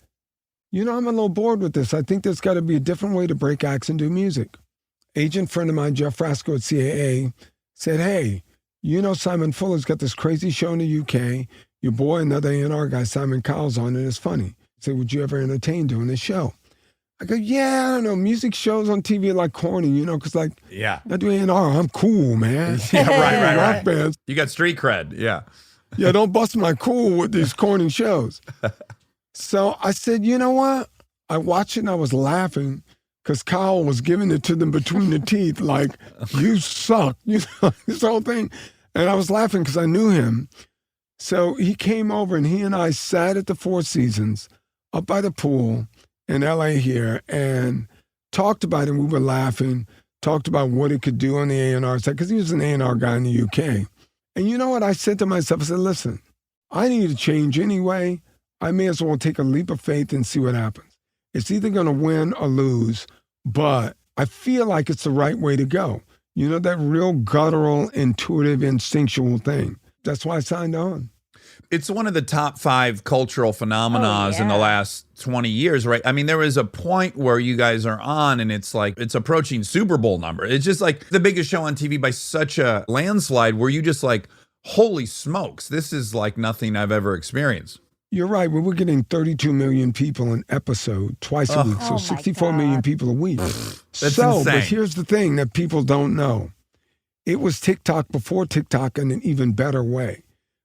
you know, I'm a little bored with this. I think there's got to be a different way to break acts and do music. Agent friend of mine, Jeff Frasco at CAA, said, hey, you know Simon Fuller's got this crazy show in the UK. Your boy, another A&R guy, Simon Cowell's on it. It's funny. I said, would you ever entertain doing this show? I go, yeah, I don't know. Music shows on TV are like corny, you know, because like, Yeah. I do A&R. I'm cool, man. Yeah, right. Rock bands. You got street cred. Yeah. Yeah, don't bust my cool with these corny shows. So I said, you know what? I watched it and I was laughing because Kyle was giving it to them between the teeth, like, you suck, you know, this whole thing. And I was laughing because I knew him. So he came over and he and I sat at the Four Seasons up by the pool in LA here and talked about it. We were laughing, talked about what it could do on the A&R side, because he was an A&R guy in the UK. And you know what? I said to myself, I said, listen, I need to change anyway. I may as well take a leap of faith and see what happens. It's either going to win or lose, but I feel like it's the right way to go. You know, that real guttural, intuitive, instinctual thing. That's why I signed on. It's one of the top 5 cultural phenomena in the last 20 years, right? I mean, there is a point where you guys are on and it's like, it's approaching Super Bowl number. It's just like the biggest show on TV by such a landslide where you just like, holy smokes, this is like nothing I've ever experienced. You're right. We were getting 32 million people an episode twice a week. So 64 million people a week. That's insane. insane. But here's the thing that people don't know. It was TikTok before TikTok in an even better way,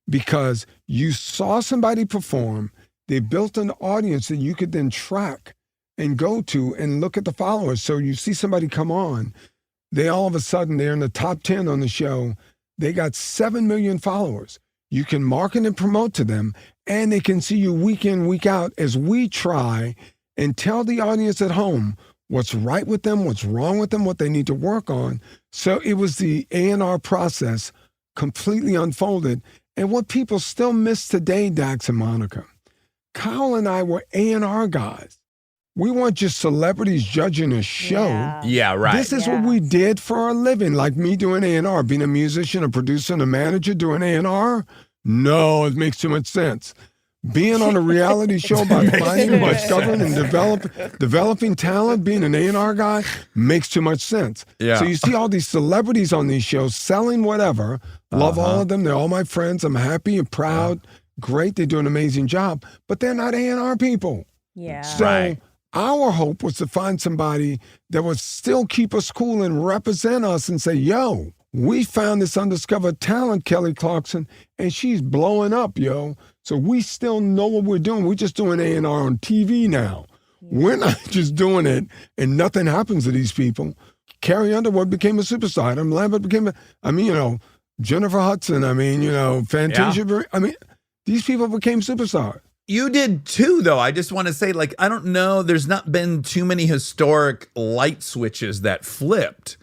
because you saw somebody perform. They built an audience that you could then track and go to and look at the followers. So you see somebody come on, they all of a sudden, they're in the top 10 on the show. They got 7 million followers. You can market and promote to them, and they can see you week in, week out as we try and tell the audience at home what's right with them, what's wrong with them, what they need to work on. So it was the A&R process completely unfolded. And what people still miss today, Dax and Monica, Kyle and I were A&R guys. We weren't just celebrities judging a show. Yeah, right. This is what we did for a living, like me doing A&R, being a musician, a producer, and a manager doing A&R. No, it makes too much sense. Being on a reality show about finding, discovering, and developing talent, being an A&R guy, makes too much sense. Yeah. So you see all these celebrities on these shows selling whatever. Love all of them. They're all my friends. I'm happy and proud. Great. They do an amazing job. But they're not A&R people. Yeah. So our hope was to find somebody that would still keep us cool and represent us and say, yo, we found this undiscovered talent, Kelly Clarkson, and she's blowing up, yo. So we still know what we're doing. We're just doing A&R on TV now. We're not just doing it and nothing happens to these people. Carrie Underwood became a superstar. Adam Lambert became Jennifer Hudson. Fantasia. Yeah. These people became superstars. You did too, though. I just want to say, like, I don't know. There's not been too many historic light switches that flipped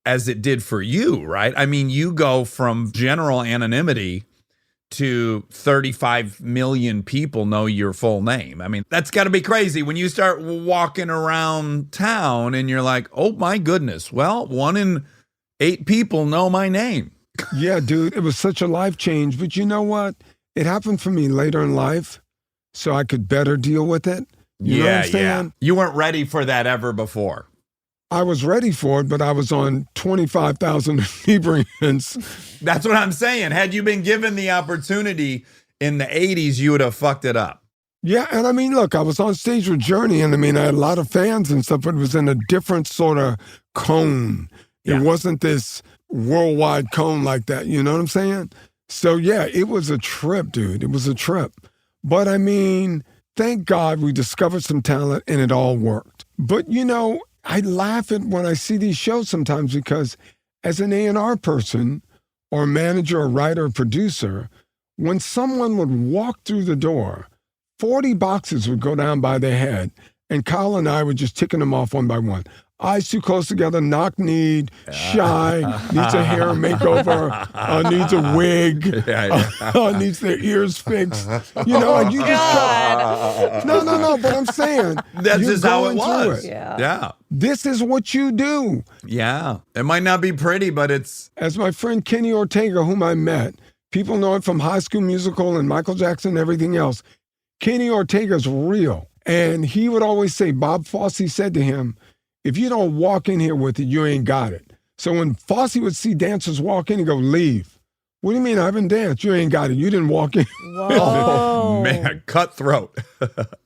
as it did for you, right? I mean, you go from general anonymity to 35 million people know your full name. I mean, that's got to be crazy when you start walking around town and you're like, oh my goodness, well, 1 in 8 people know my name. Yeah, dude, it was such a life change. But you know what? It happened for me later in life, so I could better deal with it. You know what I'm saying? You weren't ready for that ever before. I was ready for it, but I was on 25,000 inebriants. That's what I'm saying. Had you been given the opportunity in the 80s, you would have fucked it up. Yeah, and I mean, look, I was on stage with Journey, and I mean, I had a lot of fans and stuff, but it was in a different sort of cone. Yeah. It wasn't this worldwide cone like that, you know what I'm saying? So yeah, it was a trip, dude. It was a trip. But I mean, thank God we discovered some talent and it all worked. But you know, I laugh at when I see these shows sometimes because as an A&R person or manager or writer or producer, when someone would walk through the door, 40 boxes would go down by their head, and Kyle and I were just ticking them off one by one. Eyes too close together, knock-kneed, shy, needs a hair makeover, needs a wig, needs their ears fixed. You know, like you just no, but I'm saying That's you're just how it going through was. it. Yeah. This is what you do. Yeah. It might not be pretty, but it's... As my friend Kenny Ortega, whom I met, people know him from High School Musical and Michael Jackson and everything else. Kenny Ortega's real. And he would always say, Bob Fosse said to him, if you don't walk in here with it, you ain't got it. So when Fosse would see dancers walk in, he'd go, leave. What do you mean I haven't danced? You ain't got it. You didn't walk in. Oh, man, cutthroat.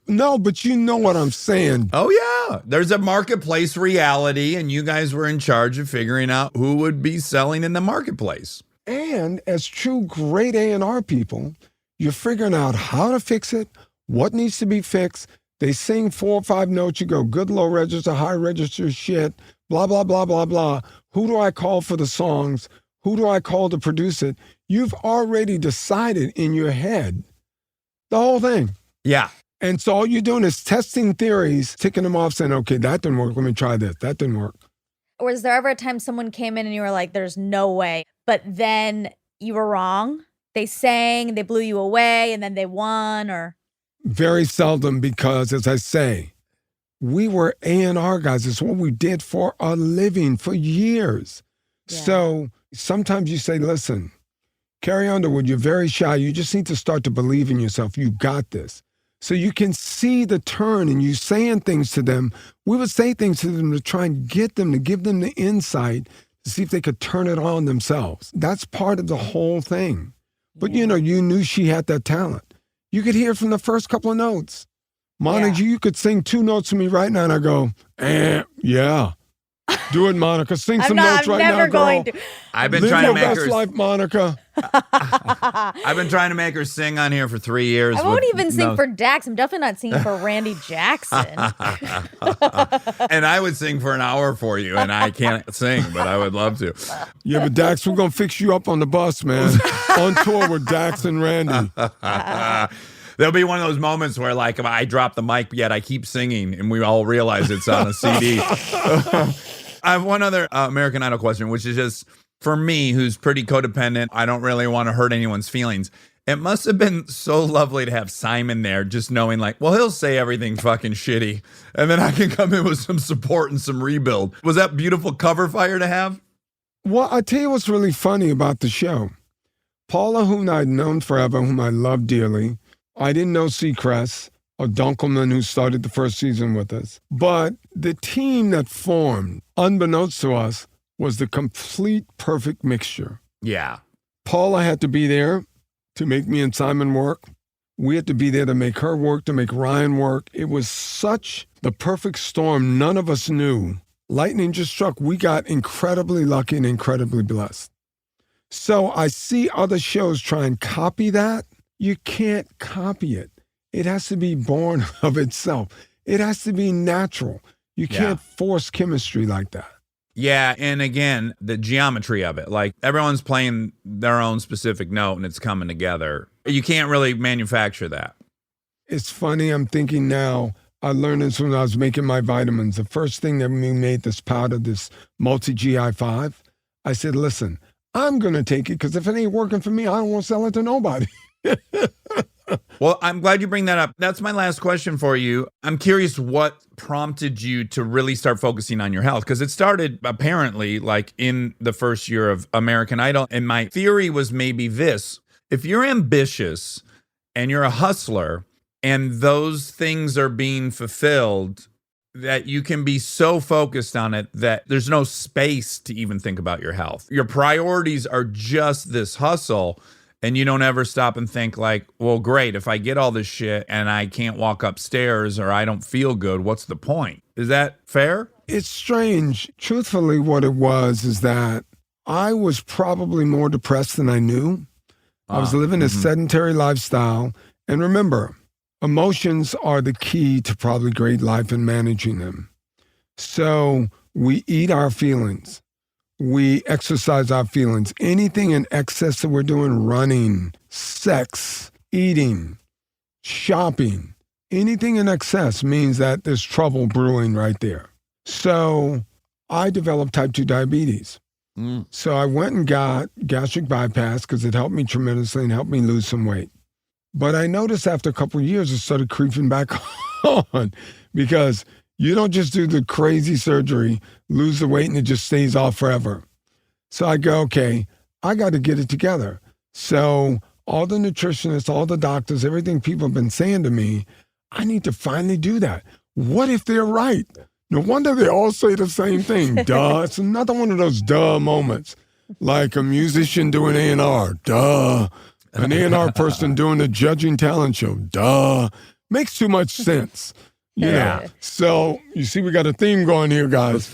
No, but you know what I'm saying. Oh, yeah. There's a marketplace reality, and you guys were in charge of figuring out who would be selling in the marketplace. And as true great A&R people, you're figuring out how to fix it, what needs to be fixed. They sing 4 or 5 notes. You go, good low register, high register shit, blah, blah, blah, blah, blah. Who do I call for the songs? Who do I call to produce it? You've already decided in your head the whole thing. Yeah. And so all you're doing is testing theories, ticking them off, saying, okay, that didn't work. Let me try this. That didn't work. Was there ever a time someone came in and you were like, there's no way, but then you were wrong? They sang, they blew you away, and then they won, or... Very seldom because, as I say, we were A&R guys. It's what we did for a living for years. Yeah. So sometimes you say, listen, Carrie Underwood, you're very shy. You just need to start to believe in yourself. You got this. So you can see the turn and you saying things to them. We would say things to them to try and get them, to give them the insight to see if they could turn it on themselves. That's part of the whole thing. But, you know, you knew she had that talent. You could hear from the first couple of notes. Monica, you could sing 2 notes to me right now, and I go, yeah. Do it, Monica. Sing some notes right now, girl. I've been Live trying to your make best her... life, Monica. I've been trying to make her sing on here for 3 years. I won't even sing for Dax. I'm definitely not singing for Randy Jackson. And I would sing for an hour for you, and I can't sing, but I would love to. Yeah, but Dax, we're going to fix you up on the bus, man. On tour with Dax and Randy. There'll be one of those moments where, like, if I drop the mic, yet I keep singing, and we all realize it's on a CD. I have one other American Idol question, which is just, for me, who's pretty codependent, I don't really want to hurt anyone's feelings. It must have been so lovely to have Simon there, just knowing, like, well, he'll say everything fucking shitty, and then I can come in with some support and some rebuild. Was that beautiful cover fire to have? Well, I tell you what's really funny about the show. Paula, whom I'd known forever, whom I love dearly. I didn't know Seacrest or Dunkelman, who started the first season with us. But the team that formed, unbeknownst to us, was the complete perfect mixture. Yeah. Paula had to be there to make me and Simon work. We had to be there to make her work, to make Ryan work. It was such the perfect storm none of us knew. Lightning just struck. We got incredibly lucky and incredibly blessed. So I see other shows try and copy that. You can't copy it. It has to be born of itself. It has to be natural. You can't force chemistry like that. Yeah, and again, the geometry of it. Like, everyone's playing their own specific note, and it's coming together. You can't really manufacture that. It's funny, I'm thinking now, I learned this when I was making my vitamins. The first thing that we made this powder, this multi-GI5, I said, listen, I'm going to take it because if it ain't working for me, I don't want to sell it to nobody. Well, I'm glad you bring that up. That's my last question for you. I'm curious what prompted you to really start focusing on your health, because it started apparently like in the first year of American Idol. And my theory was maybe this: if you're ambitious and you're a hustler and those things are being fulfilled, that you can be so focused on it that there's no space to even think about your health. Your priorities are just this hustle. And you don't ever stop and think like, well, great, if I get all this shit and I can't walk upstairs or I don't feel good, what's the point? Is that fair? It's strange. Truthfully, what it was is that I was probably more depressed than I knew. I was living a sedentary lifestyle. And remember, emotions are the key to probably great life and managing them. So we eat our feelings. We exercise our feelings. Anything in excess that we're doing, running, sex, eating, shopping, anything in excess means that there's trouble brewing right there. So I developed type 2 diabetes. So I went and got gastric bypass because it helped me tremendously and helped me lose some weight. But I noticed after a couple of years, it started creeping back on because you don't just do the crazy surgery, lose the weight, and it just stays off forever. So I go, okay, I got to get it together. So all the nutritionists, all the doctors, everything people have been saying to me, I need to finally do that. What if they're right? No wonder they all say the same thing. Duh. It's another one of those duh moments. Like a musician doing A&R. Duh. An A&R person doing a judging talent show. Duh. Makes too much sense. You know, so you see, we got a theme going here, guys.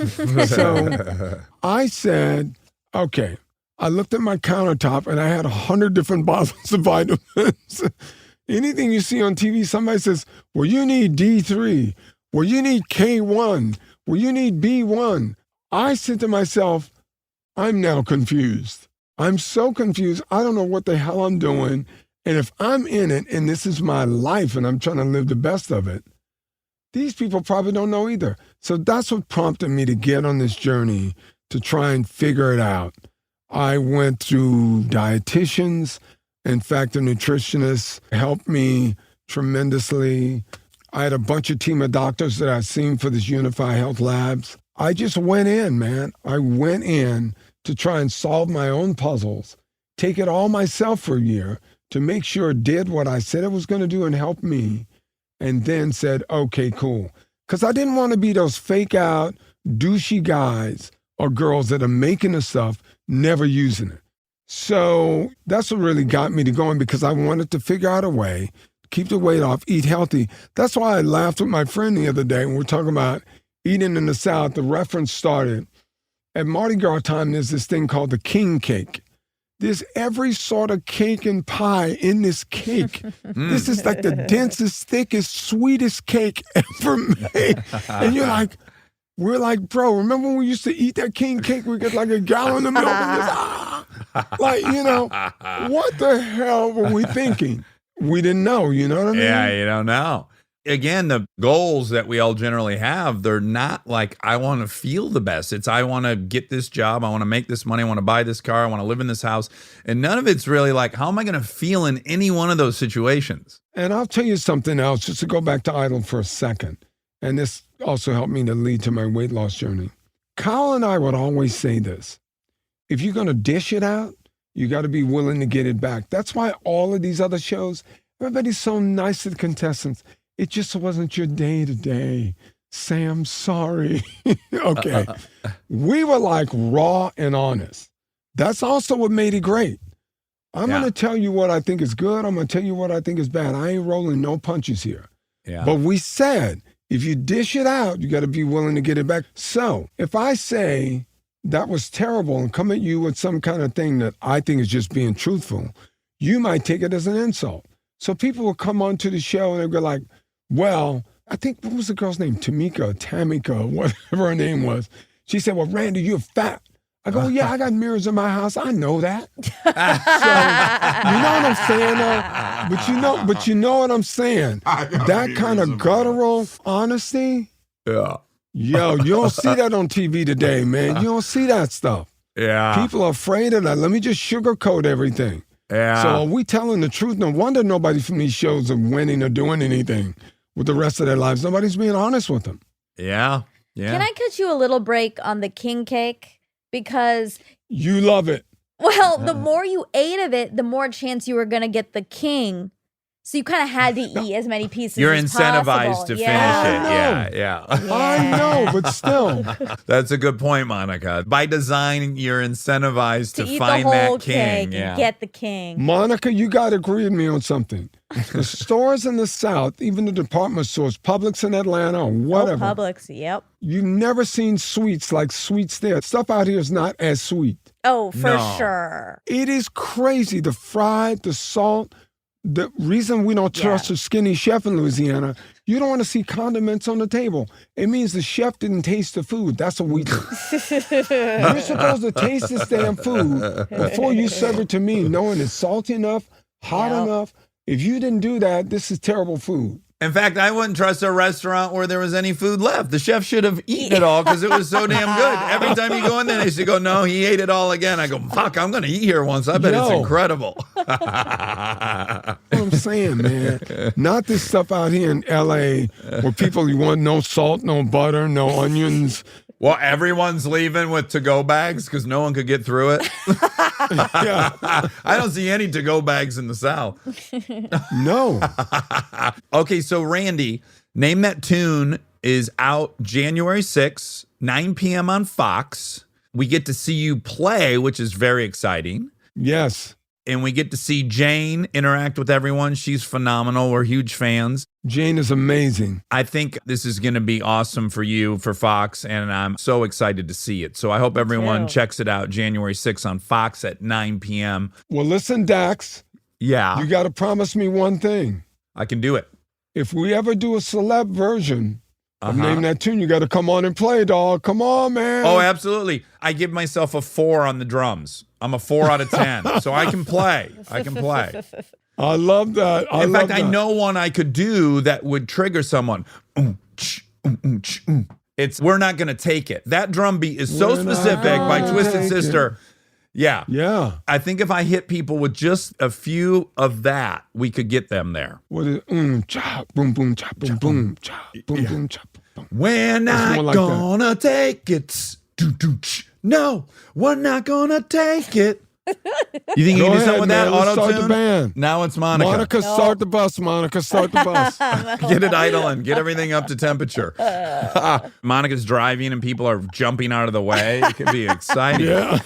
So I said, okay, I looked at my countertop and I had 100 different bottles of vitamins. Anything you see on TV, somebody says, well, you need D3, well, you need K1, well, you need B1. I said to myself, I'm now confused. I'm so confused. I don't know what the hell I'm doing. And if I'm in it and this is my life and I'm trying to live the best of it, these people probably don't know either. So that's what prompted me to get on this journey to try and figure it out. I went to dietitians. In fact, a nutritionist helped me tremendously. I had a bunch of team of doctors that I've seen for this Unify Health Labs. I just went in, man. I went in to try and solve my own puzzles, take it all myself for a year to make sure it did what I said it was going to do and help me. And then said, okay, cool. Because I didn't want to be those fake out, douchey guys or girls that are making the stuff, never using it. So that's what really got me to going, because I wanted to figure out a way, keep the weight off, eat healthy. That's why I laughed with my friend the other day when we're talking about eating in the South. The reference started at Mardi Gras time. There's this thing called the king cake. There's every sort of cake and pie in this cake. This is like the densest, thickest, sweetest cake ever made. And you're like, we're like, bro, remember when we used to eat that king cake? We get like a gallon of milk and just, like, you know, what the hell were we thinking? We didn't know, you know what I mean? Yeah, you don't know. Again, the goals that we all generally have, they're not like, I want to feel the best. It's, I want to get this job. I want to make this money. I want to buy this car. I want to live in this house. And none of it's really like, how am I going to feel in any one of those situations? And I'll tell you something else, just to go back to Idol for a second. And this also helped me to lead to my weight loss journey. Kyle and I would always say this: if you're going to dish it out, you got to be willing to get it back. That's why all of these other shows, everybody's so nice to the contestants. It just wasn't your day to day. Sam, sorry. Okay. We were like raw and honest. That's also what made it great. I'm going to tell you what I think is good. I'm going to tell you what I think is bad. I ain't rolling no punches here. Yeah. But we said, if you dish it out, you got to be willing to get it back. So if I say that was terrible and come at you with some kind of thing that I think is just being truthful, you might take it as an insult. So people will come onto the show and they'll go like, well, I think, what was the girl's name? Tamika, whatever her name was. She said, well, Randy, you're fat. I go, yeah, I got mirrors in my house. I know that. So, you know what I'm saying? But you know what I'm saying? That kind of guttural honesty. Yeah. Yo, you don't see that on TV today, man. You don't see that stuff. Yeah. People are afraid of that. Let me just sugarcoat everything. Yeah. So are we telling the truth? No wonder nobody from these shows are winning or doing anything with the rest of their lives. Nobody's being honest with them. Yeah. Yeah. Can I cut you a little break on the king cake? Because, You love it. well, the more you ate of it, the more chance you were going to get the king. So you kind of had to eat as many pieces You're as incentivized possible. to Yeah. finish it. Yeah. I know, but still. That's a good point, Monica. By design, you're incentivized To to eat find the whole that king. cake and get the king. Monica, you got to agree with me on something. The stores in the South, even the department stores, Publix in Atlanta or whatever, Oh, Publix, yep. you've never seen sweets like sweets there. Stuff out here is not as sweet. Oh, for No. sure. It is crazy. The fried, the salt. The reason we don't trust Yeah. a skinny chef in Louisiana, you don't want to see condiments on the table. It means the chef didn't taste the food. That's what we do. You're supposed to taste this damn food before you serve it to me, knowing it's salty enough, hot Yep. enough. If you didn't do that, this is terrible food. In fact, I wouldn't trust a restaurant where there was any food left. The chef should have eaten it all because it was so damn good. Every time you go in there, they should go, no, he ate it all again. I go, fuck, I'm going to eat here once. I bet it's Yo. incredible. That's what I'm saying, man. Not this stuff out here in L.A. where people, you want no salt, no butter, no onions. Well, everyone's leaving with to-go bags because no one could get through it. Yeah. I don't see any to-go bags in the South. No. Okay, so Randy, Name That Tune is out January 6th, 9 p.m. on Fox. We get to see you play, which is very exciting. Yes. And we get to see Jane interact with everyone. She's phenomenal. We're huge fans. Jane is amazing. I think this is going to be awesome for you, for Fox, and I'm so excited to see it. So I hope everyone too. checks it out January 6th on Fox at 9 p.m. Well, listen, Dax, Yeah, you got to promise me one thing. I can do it. If we ever do a celeb version of Uh-huh. Name That Tune, you got to come on and play, dog. Come on, man. Oh, absolutely. I give myself a 4 on the drums. I'm a 4 out of 10. So I can play. I can play. I love that. In fact, I know one I could do that would trigger someone. It's We're Not Gonna Take It. That drum beat is so We're not specific by gonna Twisted take Sister. Yeah. Yeah. I think if I hit people with just a few of that, we could get them there. What is cha, boom, boom, cha, boom, boom, cha, boom, boom, cha, boom. We're not more like that. gonna take it. No, we're not gonna take it. You think you Go can do ahead, something with that man. Let's start the auto-tune? band. Now it's Monica. Monica, start the bus. Monica, start the bus. Get it idling. Get everything up to temperature. Monica's driving and people are jumping out of the way. It could be exciting. Yeah.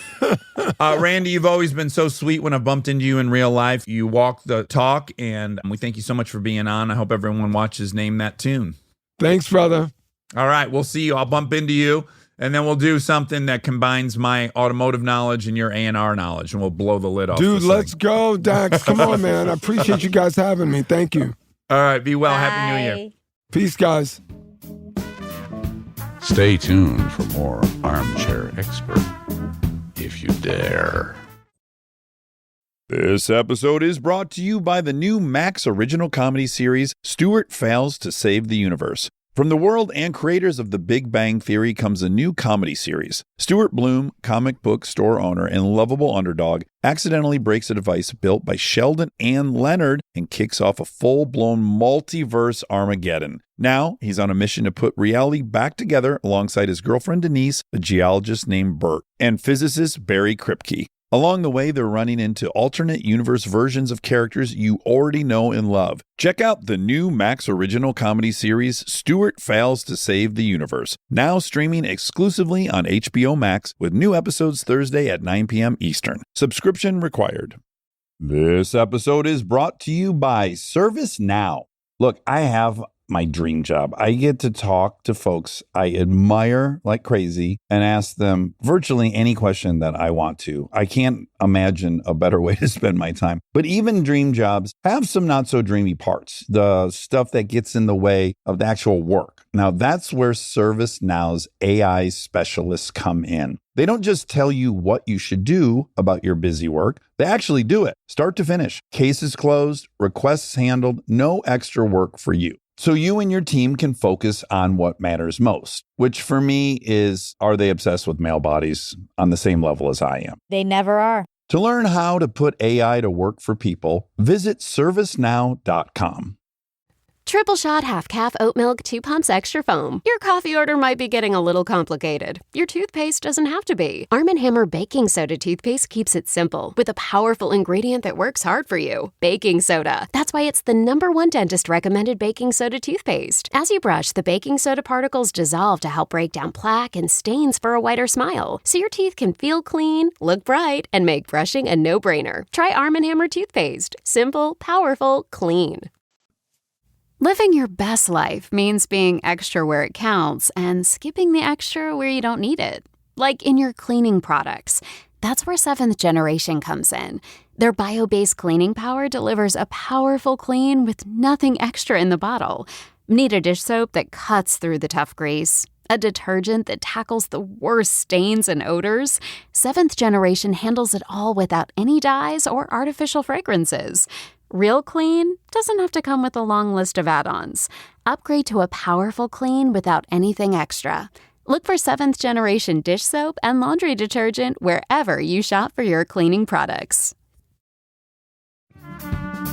Randy, you've always been so sweet when I've bumped into you in real life. You walk the talk, and we thank you so much for being on. I hope everyone watches Name That Tune. Thanks, brother. All right, we'll see you. I'll bump into you, and then we'll do something that combines my automotive knowledge and your A&R knowledge, and we'll blow the lid off Dude, this let's thing. go, Dax. Come on, man. I appreciate you guys having me. Thank you. All right, be well. Happy New Year. Bye. Peace, guys. Stay tuned for more Armchair Expert, if you dare. This episode is brought to you by the new Max original comedy series, Stuart Fails to Save the Universe. From the world and creators of The Big Bang Theory comes a new comedy series. Stuart Bloom, comic book store owner and lovable underdog, accidentally breaks a device built by Sheldon and Leonard and kicks off a full-blown multiverse Armageddon. Now, he's on a mission to put reality back together alongside his girlfriend Denise, a geologist named Bert, and physicist Barry Kripke. Along the way, they're running into alternate universe versions of characters you already know and love. Check out the new Max original comedy series, Stuart Fails to Save the Universe, now streaming exclusively on HBO Max with new episodes Thursday at 9 p.m. Eastern. Subscription required. This episode is brought to you by ServiceNow. Look, I have my dream job. I get to talk to folks I admire like crazy and ask them virtually any question that I want to. I can't imagine a better way to spend my time. But even dream jobs have some not so dreamy parts, the stuff that gets in the way of the actual work. Now, that's where ServiceNow's AI specialists come in. They don't just tell you what you should do about your busy work. They actually do it, start to finish. Cases closed, requests handled, no extra work for you. So you and your team can focus on what matters most, which for me is, are they obsessed with male bodies on the same level as I am? They never are. To learn how to put AI to work for people, visit servicenow.com. Triple shot half calf oat milk 2 pumps extra foam. Your coffee order might be getting a little complicated. Your toothpaste doesn't have to be. Arm & Hammer baking soda toothpaste keeps it simple with a powerful ingredient that works hard for you, baking soda. That's why it's the #1 dentist recommended baking soda toothpaste. As you brush, the baking soda particles dissolve to help break down plaque and stains for a whiter smile, so your teeth can feel clean, look bright, and make brushing a no-brainer. Try Arm & Hammer toothpaste. Simple, powerful, clean. Living your best life means being extra where it counts and skipping the extra where you don't need it. Like in your cleaning products. That's where 7th Generation comes in. Their bio-based cleaning power delivers a powerful clean with nothing extra in the bottle. Need a dish soap that cuts through the tough grease? A detergent that tackles the worst stains and odors? 7th Generation handles it all without any dyes or artificial fragrances. Real clean doesn't have to come with a long list of add-ons. Upgrade to a powerful clean without anything extra. Look for 7th Generation dish soap and laundry detergent wherever you shop for your cleaning products.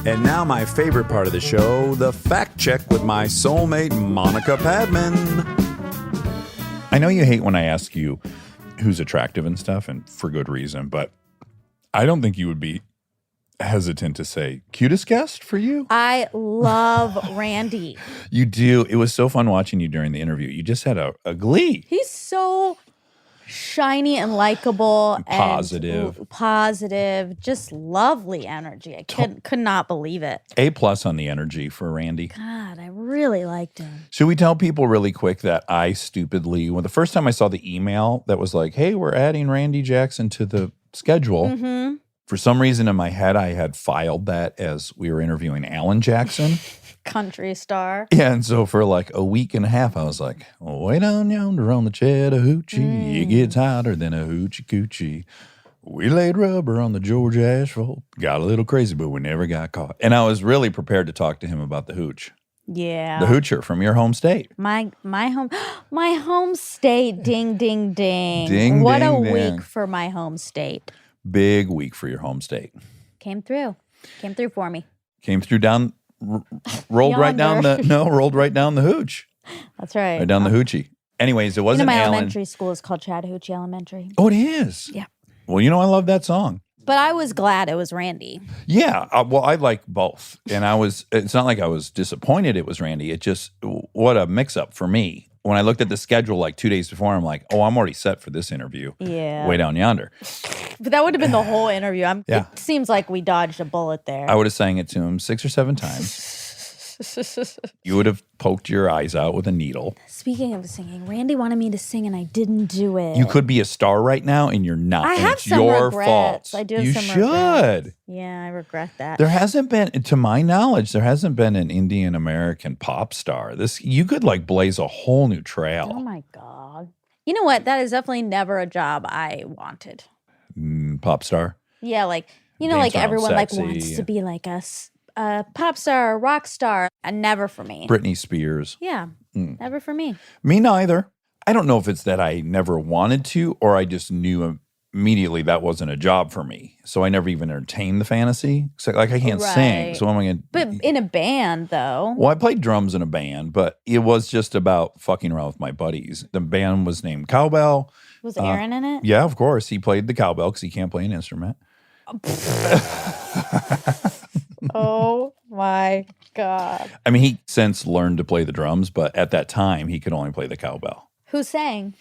And now my favorite part of the show, the fact check with my soulmate, Monica Padman. I know you hate when I ask you who's attractive and stuff, and for good reason, but I don't think you would be hesitant to say cutest guest for you. I love Randy. You do. It was so fun watching you during the interview. You just had a glee. He's so shiny and likable and positive, just lovely energy. I could not believe it. A+ on the energy for Randy. God, I really liked him. Should we tell people really quick that I stupidly, when the first time I saw the email that was like, hey, we're adding Randy Jackson to the schedule, for some reason in my head, I had filed that as we were interviewing Alan Jackson. Country star. Yeah, and so for like a week and a half, I was like, way down yonder on the Chattahoochee, it gets hotter than a hoochie coochie. We laid rubber on the Georgia asphalt, got a little crazy, but we never got caught. And I was really prepared to talk to him about the hooch. Yeah. The hoocher from your home state. My home state. Ding, ding, ding. Ding, what ding, a ding. week for my home state. Big week for your home state. Came through for me. Came through down, rolled right down rolled right down the hooch. That's right. Right down the hoochie. Anyways, it wasn't my Alan. elementary school is called Chattahoochee Elementary. Oh, it is? Yeah. Well, I love that song. But I was glad it was Randy. Yeah. Well, I like both. And it's not like I was disappointed it was Randy. It just, what a mix up for me. When I looked at the schedule like 2 days before, I'm like, I'm already set for this interview. Yeah. Way down yonder. But that would have been the whole interview. Yeah. It seems like we dodged a bullet there. I would have sang it to him 6 or 7 times. You would have poked your eyes out with a needle. Speaking of singing, Randy wanted me to sing and I didn't do it. You could be a star right now and you're not. I and have it's some your regrets. fault. I do have you some should. regrets. Yeah, I regret that. There hasn't been, to my knowledge, there hasn't been an Indian American pop star. You could like blaze a whole new trail. Oh my God. You know what? That is definitely never a job I wanted. Pop star? Yeah, like, Dance like around everyone like sexy. wants to be like a pop star, rock star. Never for me. Britney Spears. Yeah, never for me. Me neither. I don't know if it's that I never wanted to or I just knew immediately that wasn't a job for me. So I never even entertained the fantasy. So, like I can't sing. So what am I going to... But in a band, though. Well, I played drums in a band, but it was just about fucking around with my buddies. The band was named Cowbell. Was Aaron in it? Yeah, of course. He played the cowbell because he can't play an instrument. Oh my God. I mean, he since learned to play the drums, but at that time, he could only play the cowbell. Who sang?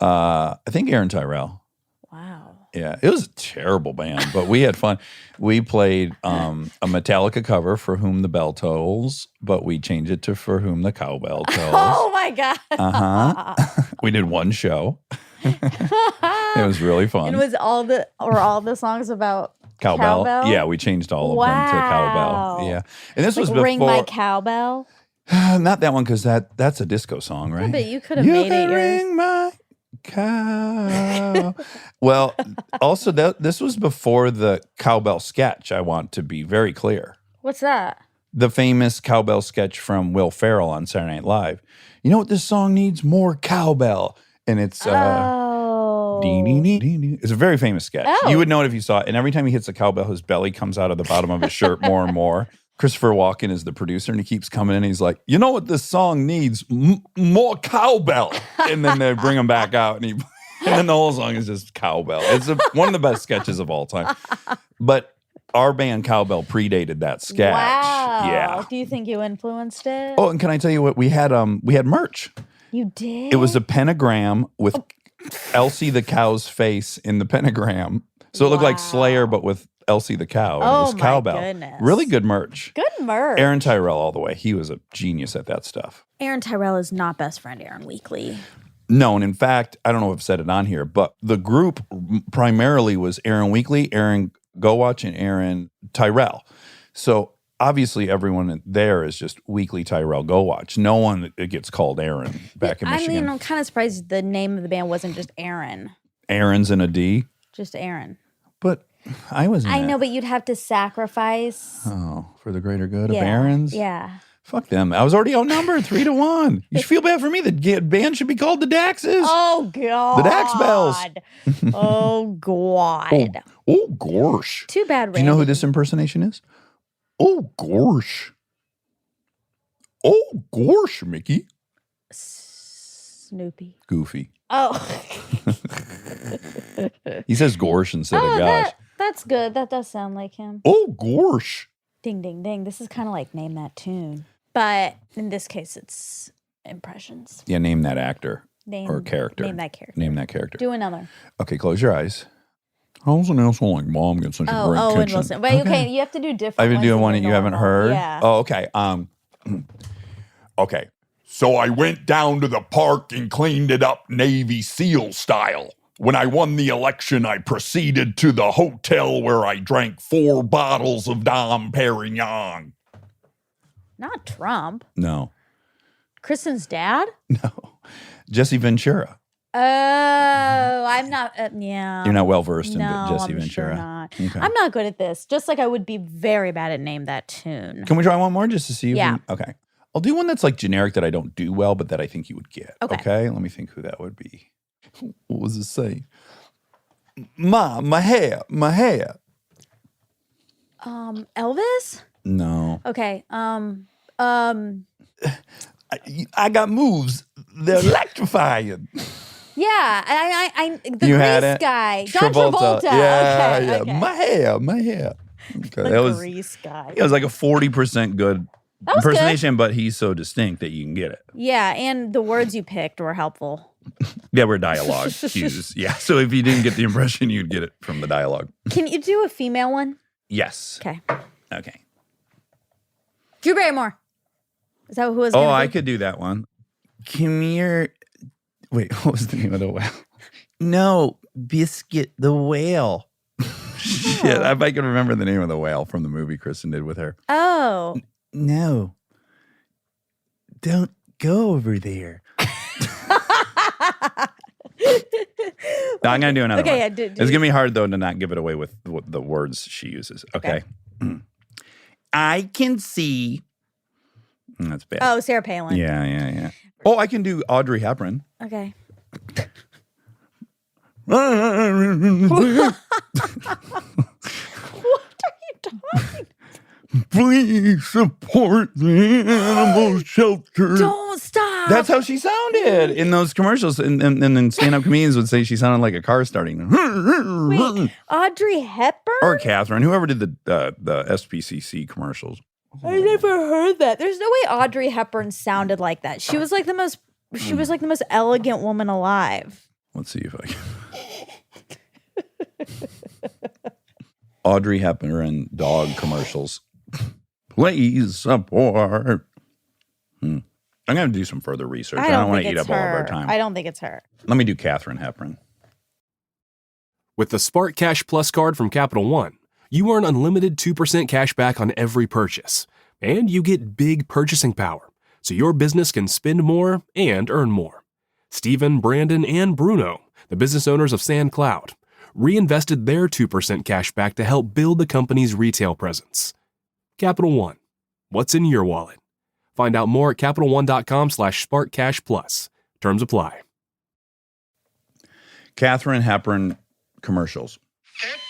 I think Aaron Tyrell. Wow. Yeah, it was a terrible band, but we had fun. We played a Metallica cover, For Whom the Bell Tolls, but we changed it to For Whom the Cowbell Tolls. Oh my God. We did one show. It was really fun. And was all the songs about Cowbell? cowbell? Yeah, we changed all of them to cowbell. Yeah. And this was before. Ring My Cowbell? Not that one, because that's a disco song, right? Yeah, but you could have made it yours. Ring my cow. Well, also, this was before the cowbell sketch. I want to be very clear. What's that? the famous cowbell sketch from Will Ferrell on Saturday Night Live. You know what this song needs? More cowbell. And it's ding, ding, ding, ding, ding. It's a very famous sketch. Oh. You would know it if you saw it. And every time he hits a cowbell, his belly comes out of the bottom of his shirt more and more. Christopher Walken is the producer, and he keeps coming in. And he's like, you know what this song needs? More cowbell. And then they bring him back out, and then the whole song is just cowbell. It's one of the best sketches of all time. But our band Cowbell predated that sketch. Wow. Yeah. Do you think you influenced it? Oh, and can I tell you what? We had merch. You did? It was a pentagram with Elsie the cow's face in the pentagram. So it looked like Slayer, but with Elsie the cow. And it was cowbell. Goodness. Really good merch. Good merch. Aaron Tyrell all the way. He was a genius at that stuff. Aaron Tyrell is not best friend Aaron Weekly. No, and in fact, I don't know if I've said it on here, but the group primarily was Aaron Weekly, Aaron Gowatch, and Aaron Tyrell. So obviously everyone there is just Weekly, Tyrell, Gowatch. No one gets called Aaron back in Michigan. I mean, I'm kind of surprised the name of the band wasn't just Aaron. Aaron's in a D. Just Aaron. But I was in I it. know, but you'd have to sacrifice. Oh, for the greater good of Aaron's? Yeah. Fuck them. I was already outnumbered 3-1. You should feel bad for me. The band should be called the Daxes. Oh, God. The Dax Bells. Oh, God. Oh, gosh. Too bad, Randy. Do you know who this impersonation is? Oh, gosh. Oh, gosh, Mickey. Snoopy. Goofy. Oh. He says gorsh instead of gosh. That's good. That does sound like him. Oh, gorsh. Ding, ding, ding. This is kind of like Name That Tune. But in this case, it's impressions. Yeah, name that actor Name, or character. Name that character. Name that character. Do another. Okay, close your eyes. How's an asshole like mom get such a great Owen kitchen? Wilson. Wait, okay, you have to do different I've been ones doing than one the that you haven't normal. heard. Yeah. Oh, okay. Okay. So I went down to the park and cleaned it up Navy SEAL style. When I won the election, I proceeded to the hotel where I drank 4 bottles of Dom Perignon. Not Trump. No. Kristen's dad? No. Jesse Ventura. Oh, I'm not. Yeah. You're not well versed in No, Jesse I'm Ventura. Sure not. Okay. I'm not good at this. Just like I would be very bad at Name That Tune. Can we try one more just to see? If Yeah. Okay. I'll do one that's like generic that I don't do well, but that I think you would get. Okay. Let me think who that would be. What was it say? My hair. Elvis? No. Okay. I got moves. They're electrifying. Yeah. I the You Grease had it? guy. John Travolta. Yeah, Okay, yeah. okay. My hair. Okay. The That was Grease guy. it was like a 40% good That was good. impersonation, but he's so distinct that you can get it. Yeah, and the words you picked were helpful. Yeah, we're dialogue cues. Yeah. So if you didn't get the impression, you'd get it from the dialogue. Can you do a female one? Yes. Okay. Okay. Drew Barrymore. Is that who was? Oh, gonna I be? could do that one. Come here. Wait, what was the name of the whale? No, Biscuit the whale. Shit, if I can remember the name of the whale from the movie Kristen did with her. Oh. No. Don't go over there. No, I'm going to do another Okay, one. yeah, do It's going to be hard, though, to not give it away with the words she uses. Okay. I can see. That's bad. Oh, Sarah Palin. Yeah. Oh, I can do Audrey Hepburn. Okay. Please support the animal shelter. Don't stop. That's how she sounded in those commercials. And then stand-up comedians would say she sounded like a car starting. Wait, Audrey Hepburn? Or Catherine, whoever did the SPCC commercials. I never heard that. There's no way Audrey Hepburn sounded like that. She was like the most. She was like the most elegant woman alive. Let's see if I can. Audrey Hepburn dog commercials. Please support. I'm going to do some further research. I don't want to eat up all of our time. I don't think it's her. Let me do Catherine Hepburn. With the Spark Cash Plus card from Capital One, you earn unlimited 2% cash back on every purchase. And you get big purchasing power, so your business can spend more and earn more. Stephen, Brandon, and Bruno, the business owners of SandCloud, reinvested their 2% cash back to help build the company's retail presence. Capital One. What's in your wallet? Find out more at CapitalOne.com/SparkCashPlus. Terms apply. Katharine Hepburn commercials.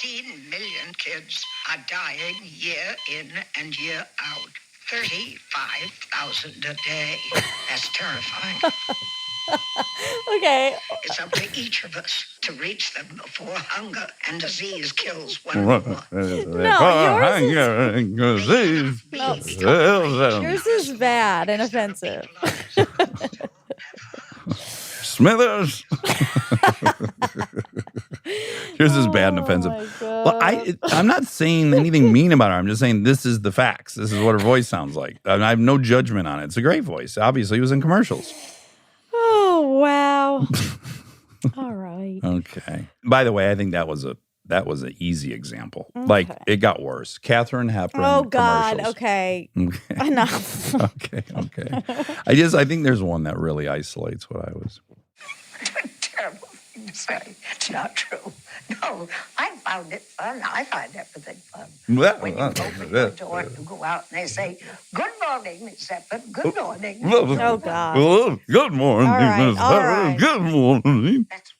13 million kids are dying year in and year out. 35,000 a day. That's terrifying. Okay. It's up to each of us to reach them before hunger and disease kills one another. Yours is bad and offensive. Smithers. Yours is bad and offensive. Well, I'm not saying anything mean about her. I'm just saying this is the facts. This is what her voice sounds like. I have no judgment on it. It's a great voice. Obviously, it was in commercials. Oh, wow. All right. Okay. By the way, I think that was an easy example. Like, it got worse. Katharine Hepburn. Oh, God. commercials. Okay. Enough. Okay. I think there's one that really isolates what I was. Terrible thing to say. It's not true. No, I found it fun. I find everything fun. When you open your door and you go out and they say, "Good morning, Miss Shepherd. Good morning." Oh, God. Good morning. All right, Miss all Hepburn. right. Good morning. That's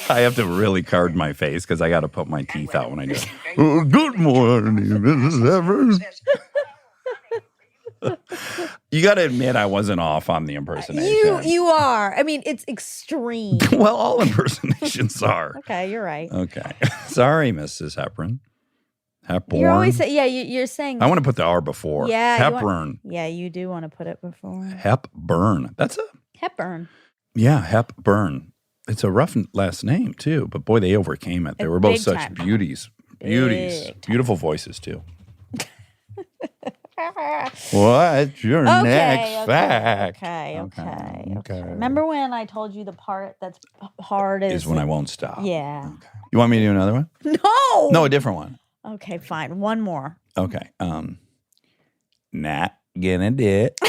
I have to really card my face because I got to put my teeth out when I do it. Good morning, Mrs. Hepburn. You got to admit I wasn't off on the impersonation. You are. I mean, it's extreme. Well, all impersonations are. Okay, you're right. Okay. Sorry, Mrs. Hepburn. Hepburn. You're always saying, you're saying. I want to put the R before. Yeah. Hepburn. You do want to put it before. Hepburn. That's a. Hepburn. Yeah, Hepburn. It's a rough last name, too. But boy, they overcame it. They were both Big such time. beauties. Beauties. Big time. Beautiful voices, too. What's your next fact? Okay. Remember when I told you the part that's hard Is when I won't stop. Yeah. Okay. You want me to do another one? No. No, a different one. Okay, fine. One more. Okay. Not gonna do it.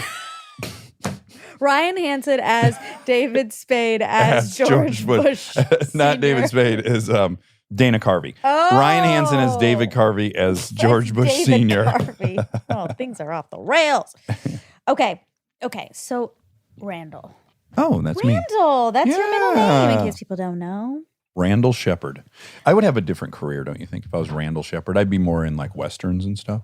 Ryan Hansen as David Spade as George Bush. Not Sr. David Spade, is Dana Carvey. Oh. Ryan Hansen as David Carvey as George Bush David Sr. Carvey. Oh, things are off the rails. Okay. So Randall. Oh, that's me. Randall. That's your middle name, in Yeah. case people don't know. Randall Shepard. I would have a different career, don't you think? If I was Randall Shepard, I'd be more in like westerns and stuff.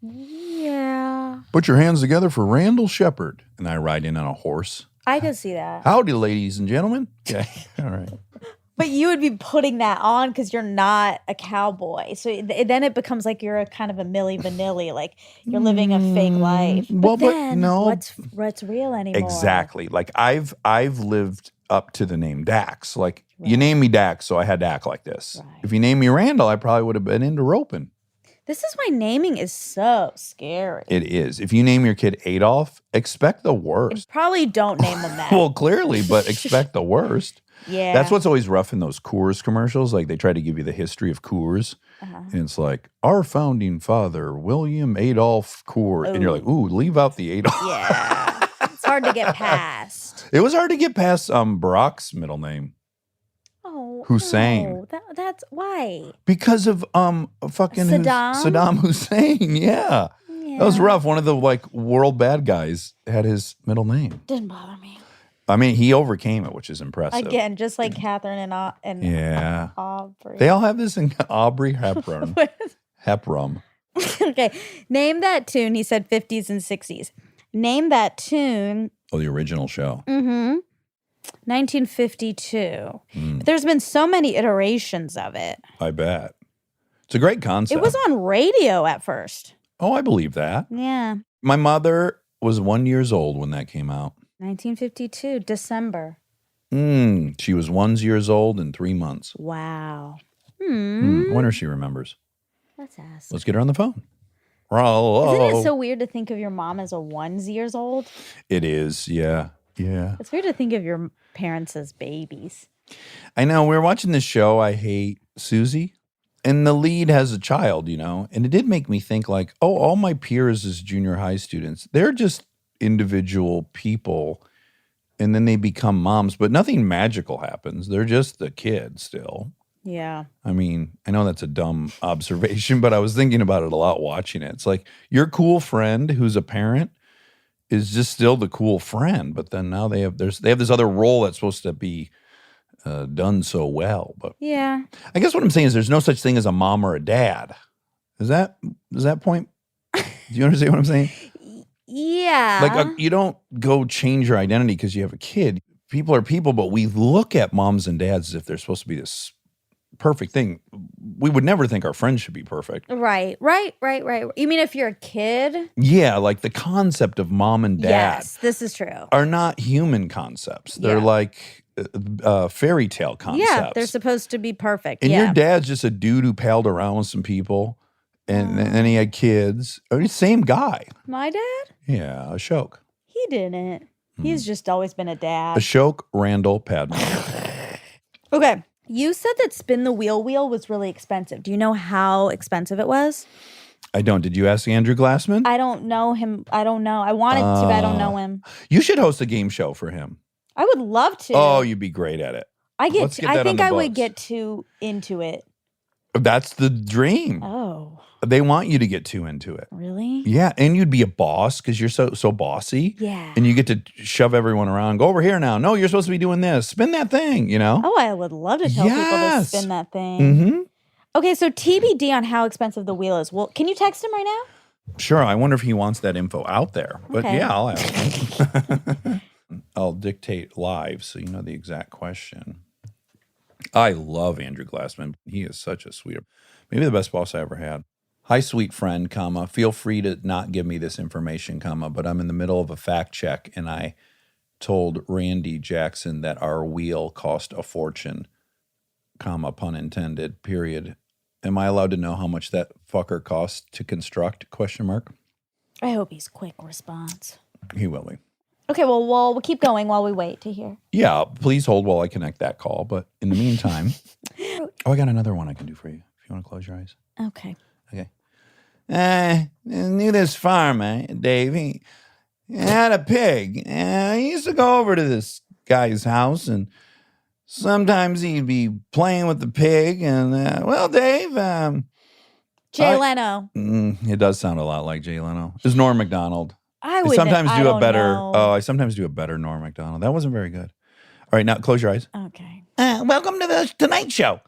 Yeah. Put your hands together for Randall Shepard. And I ride in on a horse. I could see that. Howdy, ladies and gentlemen. Okay. All right. But you would be putting that on because you're not a cowboy. So then it becomes like you're a kind of a Milli Vanilli, like you're living a fake life. Well, but then no. what's real anymore? Exactly. Like I've lived up to the name Dax. Like you named me Dax, so I had to act like this. Right. If you named me Randall, I probably would have been into roping. This is why naming is so scary. It is. If you name your kid Adolf, expect the worst. Probably don't name them that. Well, clearly, but expect the worst. Yeah. That's what's always rough in those Coors commercials. Like they try to give you the history of Coors. And it's like, our founding father, William Adolph Coors. And you're like, ooh, leave out the Adolf. Yeah. It's hard to get past. It was hard to get past Barack's middle name. Oh. Hussein. No, that's why. Because of fucking Saddam Hussein. Yeah. That was rough. One of the like world bad guys had his middle name. Didn't bother me. I mean, he overcame it, which is impressive. Again, just like Catherine and yeah. Aubrey. They all have this in Aubrey Hepburn. Heprum. Okay. Name that tune. He said 50s and 60s. Name that tune. Oh, the original show. 1952. But there's been so many iterations of it. I bet. It's a great concept. It was on radio at first. Oh, I believe that. Yeah. My mother was 1 year old when that came out. 1952, December. She was 1 year old and 3 months. Wow. I wonder if she remembers. Let's ask. Let's get her on the phone. Isn't it so weird to think of your mom as a 1 year old? It is, yeah. Yeah. It's weird to think of your parents as babies. I know. We were watching this show, I Hate Susie, and the lead has a child, you know, and it did make me think like, oh, all my peers as junior high students, they're just individual people, and then they become moms, but nothing magical happens. They're just the kid still. Yeah. I mean, I know that's a dumb observation, but I was thinking about it a lot watching it. It's like your cool friend who's a parent is just still the cool friend, but then now they have this other role that's supposed to be done so well. But Yeah. I guess what I'm saying is there's no such thing as a mom or a dad. Does that point? Do you understand what I'm saying? Yeah. Like you don't go change your identity because you have a kid. People are people, but we look at moms and dads as if they're supposed to be this perfect thing. We would never think our friends should be perfect. Right. You mean if you're a kid? Yeah, like the concept of mom and dad Yes, this is true. are not human concepts. They're Yeah. like fairy tale concepts. Yeah, they're supposed to be perfect. And yeah. your dad's just a dude who palled around with some people and then he had kids. Or the same guy. My dad? Yeah, Ashok. He didn't. He's just always been a dad. Ashok Randall Padman. Okay. You said that Spin the Wheel was really expensive. Do you know how expensive it was? I don't. Did you ask Andrew Glassman? I don't know him. I don't know. I wanted to, but I don't know him. You should host a game show for him. I would love to. Oh, you'd be great at it. Let's get I that think on I the would books. get too into it. That's the dream. Oh, They want you to get too into it. really? Yeah, and you'd be a boss because you're so bossy. Yeah. And you get to shove everyone around. Go over here now. No, you're supposed to be doing this. Spin that thing, you know? Oh, I would love to tell people to Yes. spin that thing. Mm-hmm. Okay, so TBD on how expensive the wheel is. Well, can you text him right now? Sure. I wonder if he wants that info out there. But Okay. yeah, I'll ask him. I'll dictate live so you know the exact question. I love Andrew Glassman. He is such a sweet, maybe the best boss I ever had. Hi, sweet friend, comma. Feel free to not give me this information, comma, but I'm in the middle of a fact check and I told Randy Jackson that our wheel cost a fortune, comma, pun intended, period. Am I allowed to know how much that fucker cost to construct, question mark? I hope he's quick response. He will be. Okay, well, we'll keep going while we wait to hear. Yeah, please hold while I connect that call. But in the meantime, I got another one I can do for you if you want to close your eyes. Okay. Okay. I knew this farmer, Dave. He had a pig. He used to go over to this guy's house, and sometimes he'd be playing with the pig. And, well, Dave. Jay Leno. It does sound a lot like Jay Leno. It's Norm Macdonald. I I would sometimes I do a don't better. know. Oh, I sometimes do a better Norm Macdonald. That wasn't very good. All right, now close your eyes. Okay. Welcome to the Tonight Show.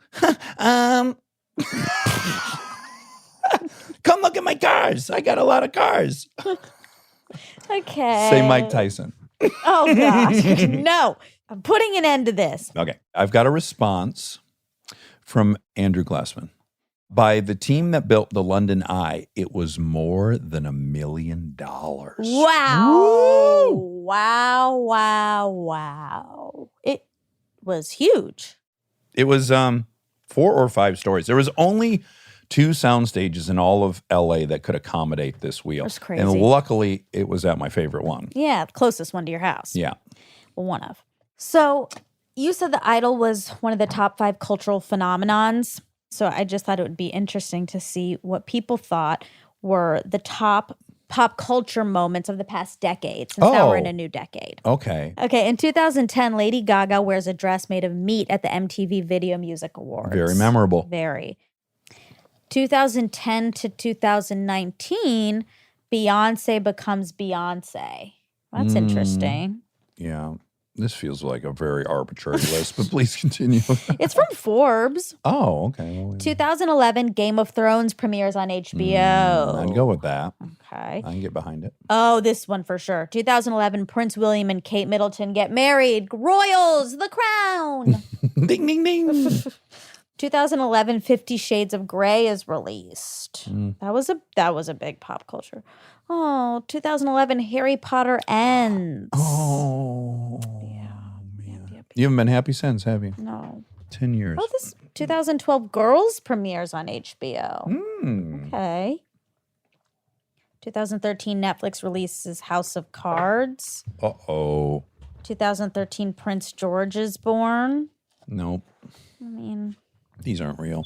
Come look at my cars. I got a lot of cars. Okay. Say Mike Tyson. Oh, gosh. No. I'm putting an end to this. Okay. I've got a response from Andrew Glassman. By the team that built the London Eye, it was more than $1 million. Wow. Woo! Wow. It was huge. It was 4 or 5 stories. There was only 2 sound stages in all of LA that could accommodate this wheel. That's crazy. And luckily, it was at my favorite one. Yeah, the closest one to your house. Yeah. Well, one of. So you said the Idol was one of the top 5 cultural phenomenons. So I just thought it would be interesting to see what people thought were the top pop culture moments of the past decade, since now we're in a new decade. Okay. Okay, in 2010, Lady Gaga wears a dress made of meat at the MTV Video Music Awards. Very memorable. Very. 2010 to 2019, Beyonce becomes Beyonce. That's interesting. Yeah. This feels like a very arbitrary list, but please continue. It's from Forbes. Oh, okay. Well, 2011, Game of Thrones premieres on HBO. I'd go with that. Okay. I can get behind it. Oh, this one for sure. 2011, Prince William and Kate Middleton get married. Royals, the crown. Ding, ding, ding. 2011, 50 Shades of Grey is released. That was a big pop culture. Oh, 2011, Harry Potter ends. Oh, man. You haven't been happy since, have you? No. 10 years. Oh, this 2012 Girls premieres on HBO. Okay. 2013 Netflix releases House of Cards. Uh-oh. 2013 Prince George is born. Nope. I mean, These aren't real.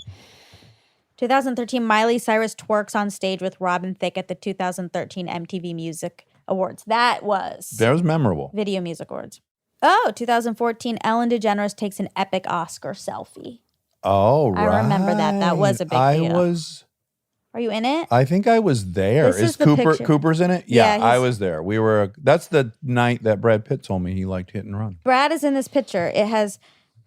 2013 Miley Cyrus twerks on stage with Robin Thicke at the 2013 MTV Music Awards. That was memorable. Video Music Awards. Oh, 2014 Ellen DeGeneres takes an epic Oscar selfie. Oh, right. I remember that. That was a big deal. Are you in it? I think I was there. This is the picture. Cooper's in it? Yeah, Yeah, I was there. That's the night that Brad Pitt told me he liked Hit and Run. Brad is in this picture. It has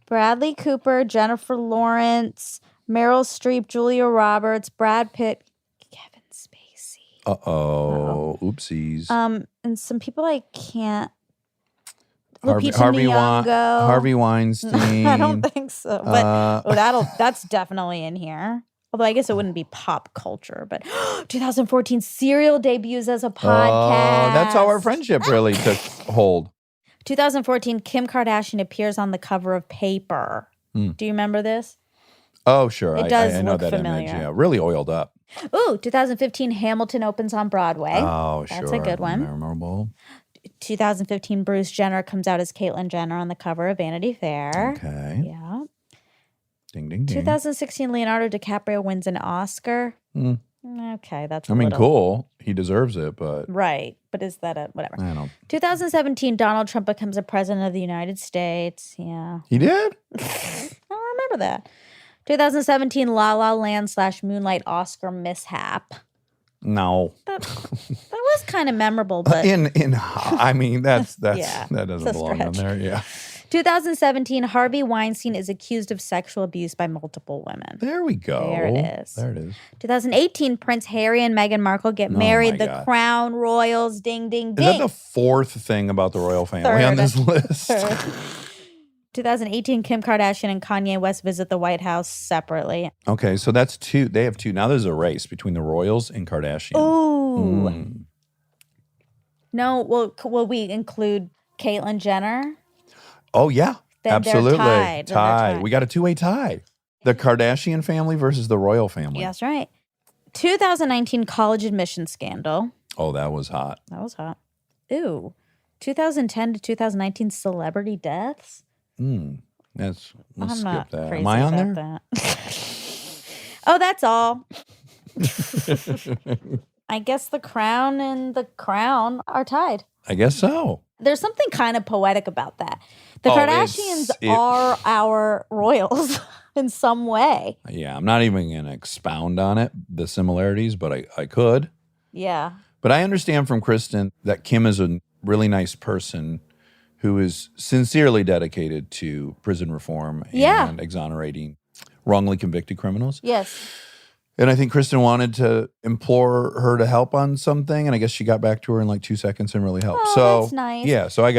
Bradley Cooper, Jennifer Lawrence, Meryl Streep, Julia Roberts, Brad Pitt, Kevin Spacey. Uh-oh. Oopsies. And some people I can't. Harvey Harvey Weinstein. I don't think so. But that's definitely in here. Although I guess it wouldn't be pop culture, but 2014 Serial debuts as a podcast. That's how our friendship really took hold. 2014 Kim Kardashian appears on the cover of Paper. Do you remember this? Oh, sure. It does I know look that familiar. image. Yeah, really oiled up. Ooh, 2015 Hamilton opens on Broadway. Oh, That's a good one. Memorable. 2015 Bruce Jenner comes out as Caitlyn Jenner on the cover of Vanity Fair. Okay. Yeah. Ding, ding, ding. 2016 Leonardo DiCaprio wins an Oscar. Okay, that's cool. He deserves it, but... Right. But is that whatever? I don't... 2017 Donald Trump becomes a president of the United States. Yeah. He did? I don't remember that. 2017 La La Land / Moonlight Oscar mishap. No. That was kind of memorable, but I mean, that doesn't it's a belong on there. Yeah. 2017 Harvey Weinstein is accused of sexual abuse by multiple women. There we go. There it is. There it is. 2018 Prince Harry and Meghan Markle get married. The God. Crown Royals. Ding ding ding. Is that the fourth thing about the royal family on this list? 2018 Kim Kardashian and Kanye West visit the White House separately. Okay, so that's two. They have two. Now there's a race between the royals and Kardashian. Ooh. No, will we include Caitlyn Jenner? Oh, yeah. Then absolutely. they're tied. We got a two-way tie. The Kardashian family versus the royal family. That's right. 2019 college admission scandal. Oh, that was hot. That was hot. Ooh. 2010 to 2019 celebrity deaths. Let's I'm skip not that. crazy Am I on about there? Oh, that's all. I guess the crown and the crown are tied. I guess so. There's something kind of poetic about that. The Kardashians are our royals in some way. Yeah, I'm not even going to expound on it, the similarities, but I could. Yeah. But I understand from Kristen that Kim is a really nice person who is sincerely dedicated to prison reform and exonerating wrongly convicted criminals. Yes. And I think Kristen wanted to implore her to help on something, and I guess she got back to her in like 2 seconds and really helped. Oh, that's nice. Yeah, so I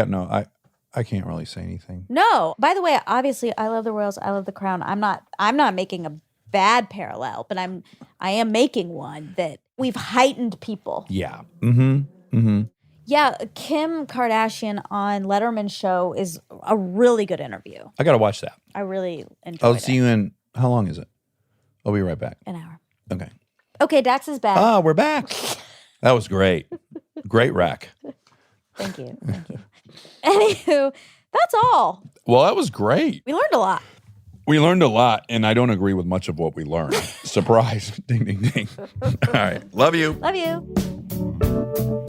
can't really say anything. No. By the way, obviously, I love the royals. I love the crown. I'm not making a bad parallel, but I am making one that we've heightened people. Yeah. Mm-hmm. Mm-hmm. Yeah, Kim Kardashian on Letterman's show is a really good interview. I got to watch that. I really enjoyed it. I'll see you in, how long is it? I'll be right back. An hour. Okay. Okay, Dax is back. Ah, we're back. That was great. Great rack. Thank you. Thank you. Anywho, that's all. Well, that was great. We learned a lot. We learned a lot, and I don't agree with much of what we learned. Surprise. Ding, ding, ding. All right. Love you. Love you.